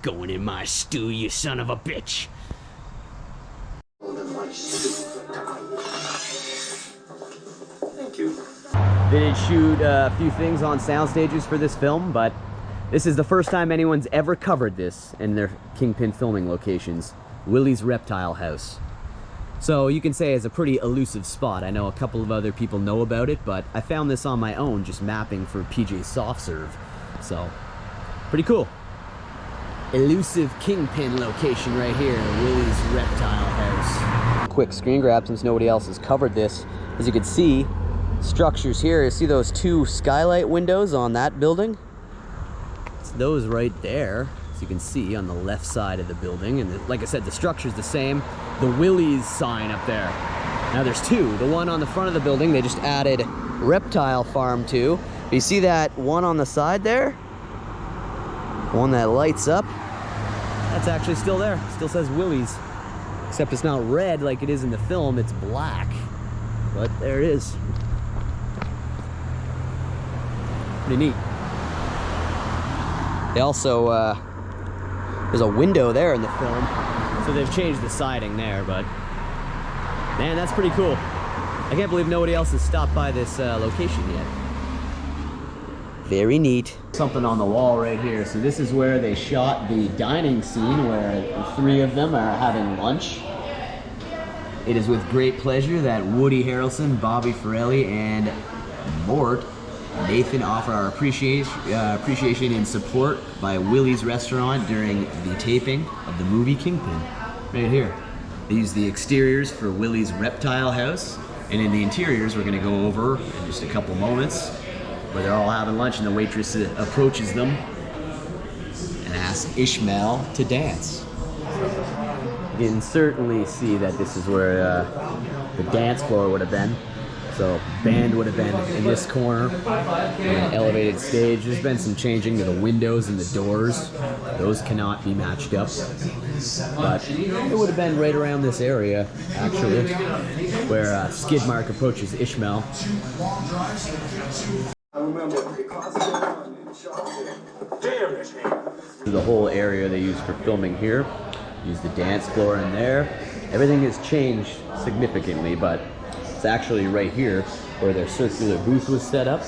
going in my stew, you son of a bitch. Thank you. They did shoot a few things on sound stages for this film, but this is the first time anyone's ever covered this in their Kingpin filming locations. Willy's Reptile House. So you can say it's a pretty elusive spot. I know a couple of other people know about it, but I found this on my own just mapping for PJ Soft Serve. So, pretty cool. Elusive Kingpin location right here, Willy's Reptile House. Quick screen grab since nobody else has covered this. As you can see, structures here. You see those two skylight windows on that building? It's those right there, as you can see on the left side of the building. And like I said, the structure's the same. The Willy's sign up there. Now there's two. The one on the front of the building, they just added Reptile Farm to. But you see that one on the side there? One that lights up, that's actually still there. Still says Willy's, except it's not red like it is in the film, it's black. But there it is. Pretty neat. They also, there's a window there in the film, so they've changed the siding there, but man, that's pretty cool. I can't believe nobody else has stopped by this location yet. Very neat. Something on the wall right here. So this is where they shot the dining scene where the three of them are having lunch. It is with great pleasure that Woody Harrelson, Bobby Farrelly, and Mort Nathan offer our appreciation and support by Willy's Restaurant during the taping of the movie Kingpin. Right here. They use the exteriors for Willy's Reptile House, and in the interiors we're going to go over in just a couple moments, where they're all having lunch and the waitress approaches them and asks Ishmael to dance. You can certainly see that this is where the dance floor would have been. So band would have been in this corner, an elevated stage. There's been some changing to the windows and the doors. Those cannot be matched up. But it would have been right around this area, actually, where Skidmark approaches Ishmael. The whole area they use for filming here. Use the dance floor in there. Everything has changed significantly, but it's actually right here where their circular booth was set up.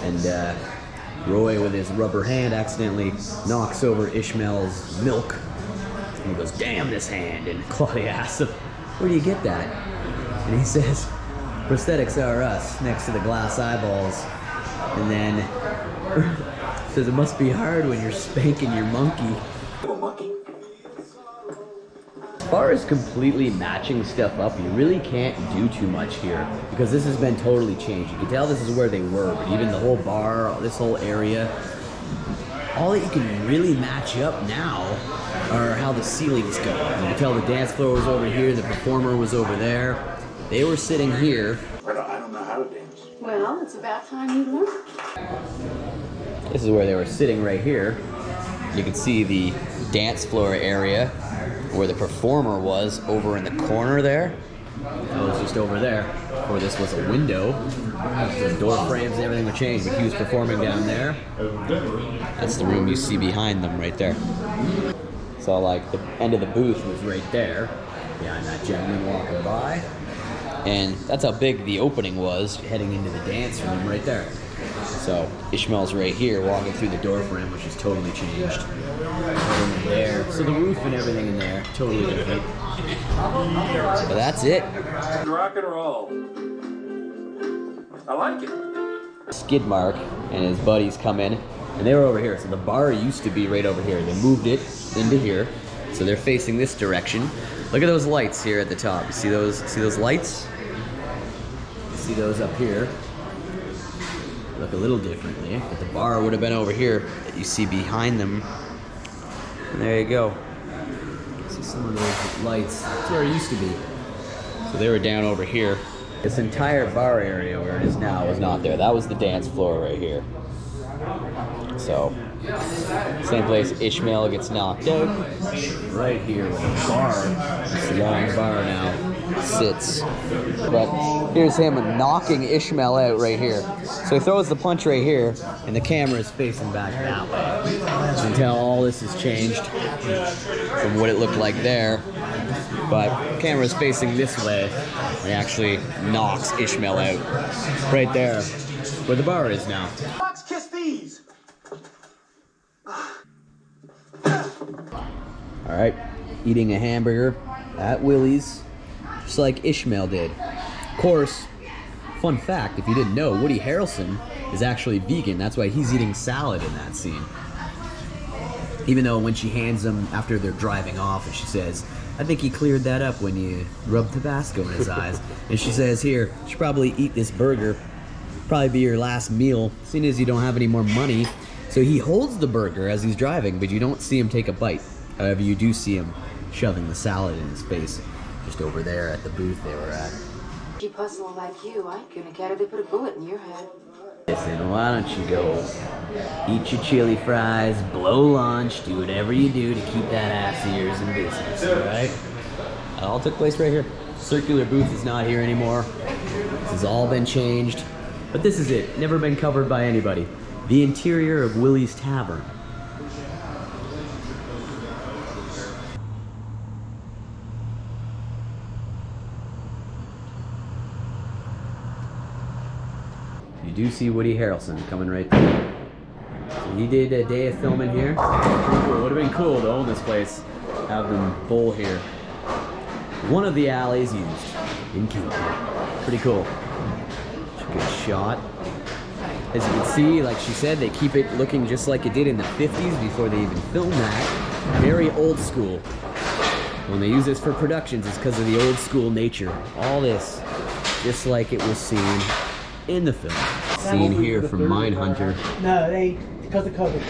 And Roy, with his rubber hand, accidentally knocks over Ishmael's milk. And he goes, "Damn this hand!" And Claudia asks him, "Where do you get that?" And he says, "Prosthetics are us," next to the glass eyeballs. And then says, "It must be hard when you're spanking your monkey." As far as completely matching stuff up, you really can't do too much here because this has been totally changed. You can tell this is where they were, but even the whole bar, this whole area, all that you can really match up now are how the ceilings go. You can tell the dance floor was over here, the performer was over there. They were sitting here. I don't know how to dance. Well, it's about time you learned. This is where they were sitting right here. You can see the dance floor area where the performer was over in the corner there. That was just over there, where this was a window. The door frames and everything were changed, but he was performing down there. That's the room you see behind them right there. So like the end of the booth was right there, behind that gentleman walking by. And that's how big the opening was, heading into the dance room right there. So Ishmael's right here, walking through the door frame, which is totally changed. And there, so the roof and everything in there, totally different. So that's it. Rock and roll. I like it. Skidmark and his buddies come in, and they were over here. So the bar used to be right over here. They moved it into here, so they're facing this direction. Look at those lights here at the top. You see those? See those lights? You see those up here? look a little differently. But the bar would have been over here that you see behind them. And there you go. See some of those lights. That's where it used to be. So they were down over here. This entire bar area where it is now was not there. That was the dance floor right here. So, same place Ishmael gets knocked out. Right here where the bar, this long bar now, sits. But here's him knocking Ishmael out right here. So he throws the punch right here, and the camera is facing back that way. You can tell all this has changed from what it looked like there. But the camera is facing this way, and he actually knocks Ishmael out. Right there, where the bar is now. Fox, kiss these. Alright, eating a hamburger at Willy's, just like Ishmael did. Of course, fun fact, if you didn't know, Woody Harrelson is actually vegan. That's why he's eating salad in that scene. Even though when she hands him after they're driving off and she says, I think he cleared that up when you rubbed Tabasco in his eyes. And she says, here, you should probably eat this burger. Probably be your last meal, seeing as you don't have any more money. So he holds the burger as he's driving, but you don't see him take a bite. However, you do see him shoving the salad in his face, just over there at the booth they were at. Keep hustling like you, I ain't gonna care if they put a bullet in your head. Listen, why don't you go eat your chili fries, blow lunch, do whatever you do to keep that ass of yours in business, alright? It all took place right here. Circular booth is not here anymore. This has all been changed. But this is it, never been covered by anybody. The interior of Willy's Tavern. You do see Woody Harrelson coming right there. So he did a day of filming here. It would have been cool to own this place, have them bowl here. One of the alleys used in Kingpin. Pretty cool. Good shot. As you can see, like she said, they keep it looking just like it did in the 50s before they even filmed that. Very old school. When they use this for productions, it's because of the old school nature. All this, just like it was seen in the film. Scene here from Mindhunter. No, because of COVID.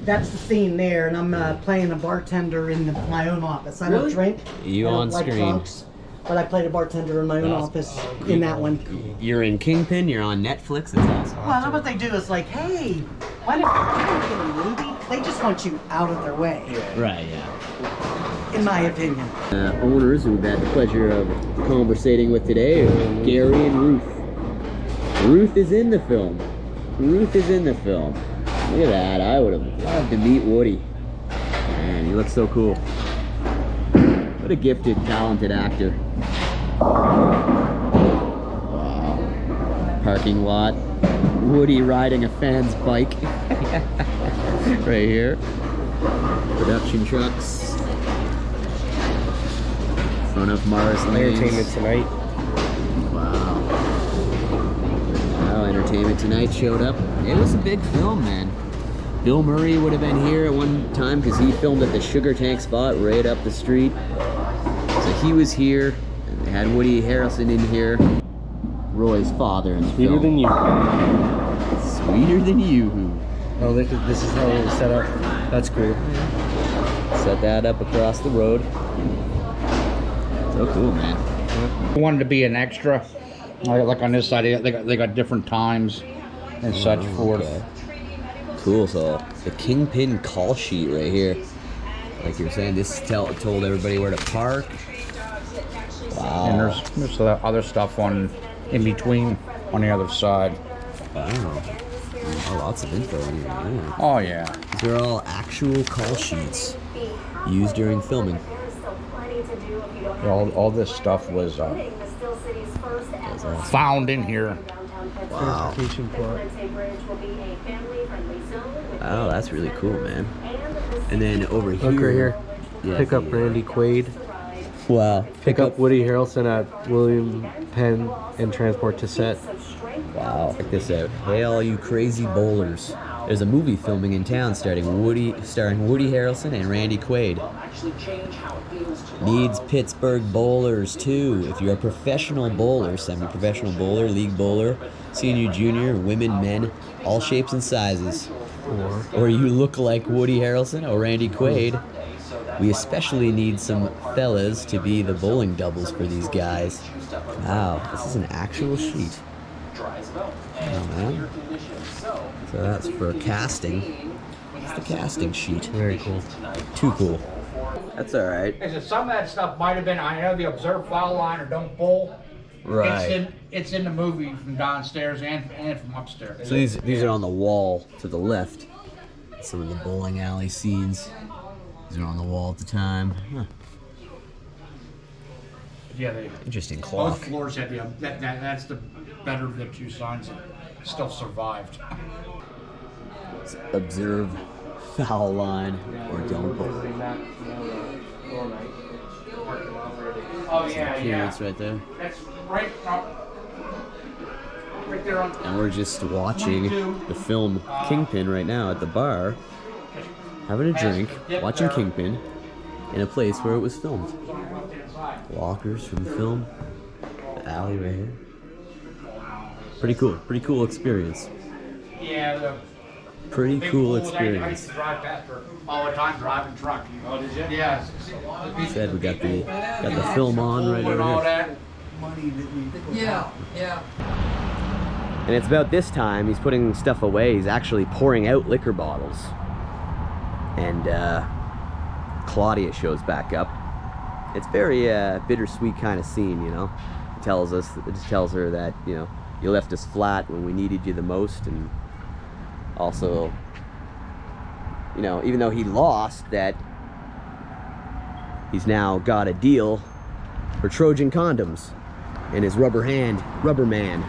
That's the scene there, and I'm playing a bartender in my own office. I don't drink. You on like screen. Drunks, but I played a bartender in my own office in that one. You're in Kingpin, you're on Netflix, that's awesome. Well, what they do is like, hey, why don't you get a movie? They just want you out of their way. Right, yeah. In my opinion. Owners who we've had the pleasure of conversating with today are Gary and Ruth. Ruth is in the film. Ruth is in the film. Look at that. I would have loved to meet Woody. Man, he looks so cool. What a gifted, talented actor. Wow. Parking lot. Woody riding a fan's bike. Right here. Production trucks. Front of Mars Lanes. Entertainment Tonight. Wow. Wow, Entertainment Tonight showed up. It was a big film, man. Bill Murray would have been here at one time because he filmed at the Sugar Tank spot right up the street. So he was here. And they had Woody Harrelson in here. Roy's father in the Sweeter film. Than You. Sweeter Than You. Oh, this is how it was set up. That's cool. Set that up across the road. So cool, man. I wanted to be an extra. Like on this side, they got different times and such forth. Okay. Cool, so the Kingpin call sheet right here. Like you were saying, this told everybody where to park. Wow. And there's other stuff in between on the other side. Wow. Oh, lots of info in here. Yeah. Oh yeah. These are all actual call sheets used during filming. All this stuff was found in here. Wow. Oh, that's really cool, man. And then over here. Look right here. Yeah, Pick up Randy Quaid. Wow. Pick up Woody Harrelson at William Penn and transport to set. Wow. Check this out. Hey, all you crazy bowlers. There's a movie filming in town starring Woody Harrelson and Randy Quaid. Needs Pittsburgh bowlers too. If you're a professional bowler, semi-professional bowler, league bowler, senior, junior, women, men, all shapes and sizes, or you look like Woody Harrelson or Randy Quaid, we especially need some fellas to be the bowling doubles for these guys. Wow, this is an actual sheet. Oh man. So that's for casting. It's the casting sheet. Very cool. Too cool. That's alright. Some of that stuff might have been, I know the observe foul line or don't bowl. Right. It's in the movie from downstairs and from upstairs. So these are on the wall to the left. Some of the bowling alley scenes. These are on the wall at the time. Huh. Yeah, they. Interesting clock. Both floors had the. That's the better of the two signs that still survived. Let's observe foul line or don't bowl. Oh yeah. Right there. That's right. Right there on. And we're just watching the film Kingpin right now at the bar, having a drink, watching Kingpin in a place where it was filmed. Walkers from the film, the alley right here. Pretty cool experience. Yeah, pretty cool experience. I used to drive past her all the time, driving truck. Oh, did you? Yeah. Said we got the film on right over here. Yeah. And it's about this time he's putting stuff away. He's actually pouring out liquor bottles. And Claudia shows back up. It's very bittersweet kind of scene, you know. It tells her that, you know, you left us flat when we needed you the most, and also, you know, even though he lost, that he's now got a deal for Trojan condoms in his rubber man.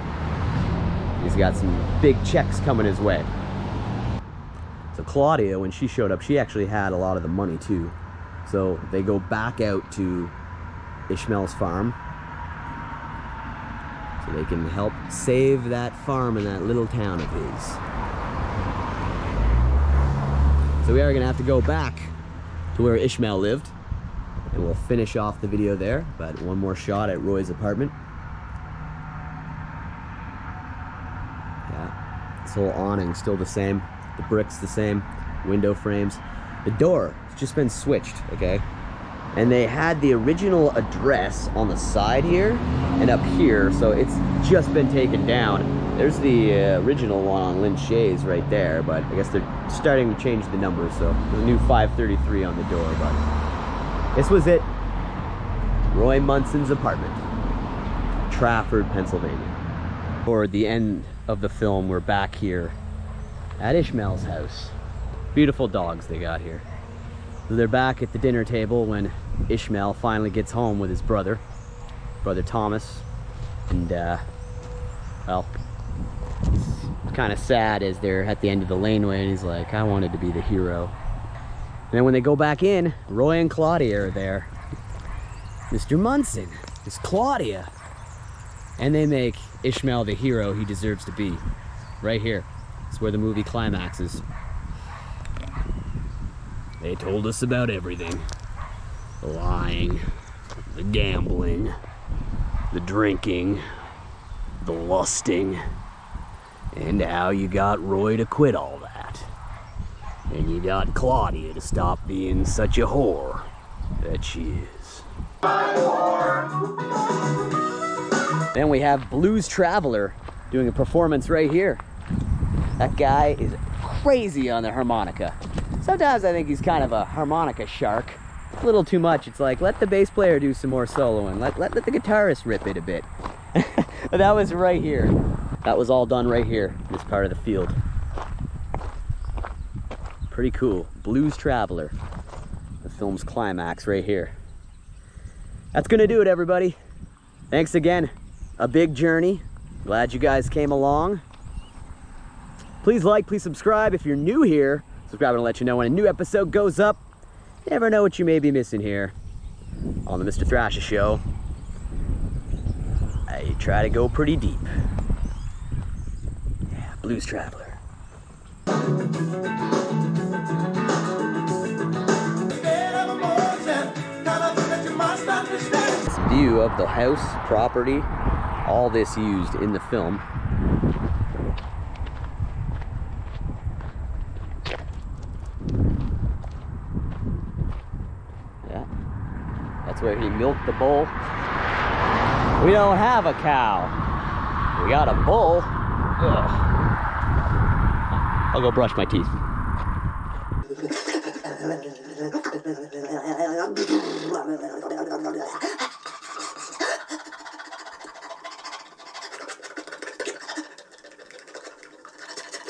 He's got some big checks coming his way. So Claudia, when she showed up, she actually had a lot of the money too. So they go back out to Ishmael's farm so they can help save that farm in that little town of his. So we are gonna have to go back to where Ishmael lived, and we'll finish off the video there. But one more shot at Roy's apartment. Yeah, this whole awning still the same, the bricks the same, window frames. The door has just been switched, okay? And they had the original address on the side here and up here, so it's just been taken down. There's the original one on Lynn Shays right there, but I guess they're starting to change the numbers, so there's a new 533 on the door, but this was it. Roy Munson's apartment, Trafford, Pennsylvania. For the end of the film, we're back here at Ishmael's house. Beautiful dogs they got here. So they're back at the dinner table when Ishmael finally gets home with his brother Thomas, and well, he's kind of sad as they're at the end of the laneway, and he's like, I wanted to be the hero. And then when they go back in, Roy and Claudia are there. Mr. Munson, it's Claudia, and they make Ishmael the hero he deserves to be. Right here, it's where the movie climaxes. They told us about everything. The lying, the gambling, the drinking, the lusting, and how you got Roy to quit all that. And you got Claudia to stop being such a whore that she is. Then we have Blues Traveler doing a performance right here. That guy is crazy on the harmonica. Sometimes I think he's kind of a harmonica shark. A little too much. It's like, let the bass player do some more soloing. Let the guitarist rip it a bit. But that was right here. That was all done right here, this part of the field. Pretty cool. Blues Traveler. The film's climax right here. That's gonna do it, everybody. Thanks again. A big journey. Glad you guys came along. Please like, please subscribe if you're new here. Subscribe and let you know when a new episode goes up. You never know what you may be missing here on the Mr. Thrasha Show. I try to go pretty deep. Yeah, Blues Traveler. This view of the house, property, all this used in the film. Yeah, that's where he milked the bull. We don't have a cow. We got a bull. Ugh. I'll go brush my teeth.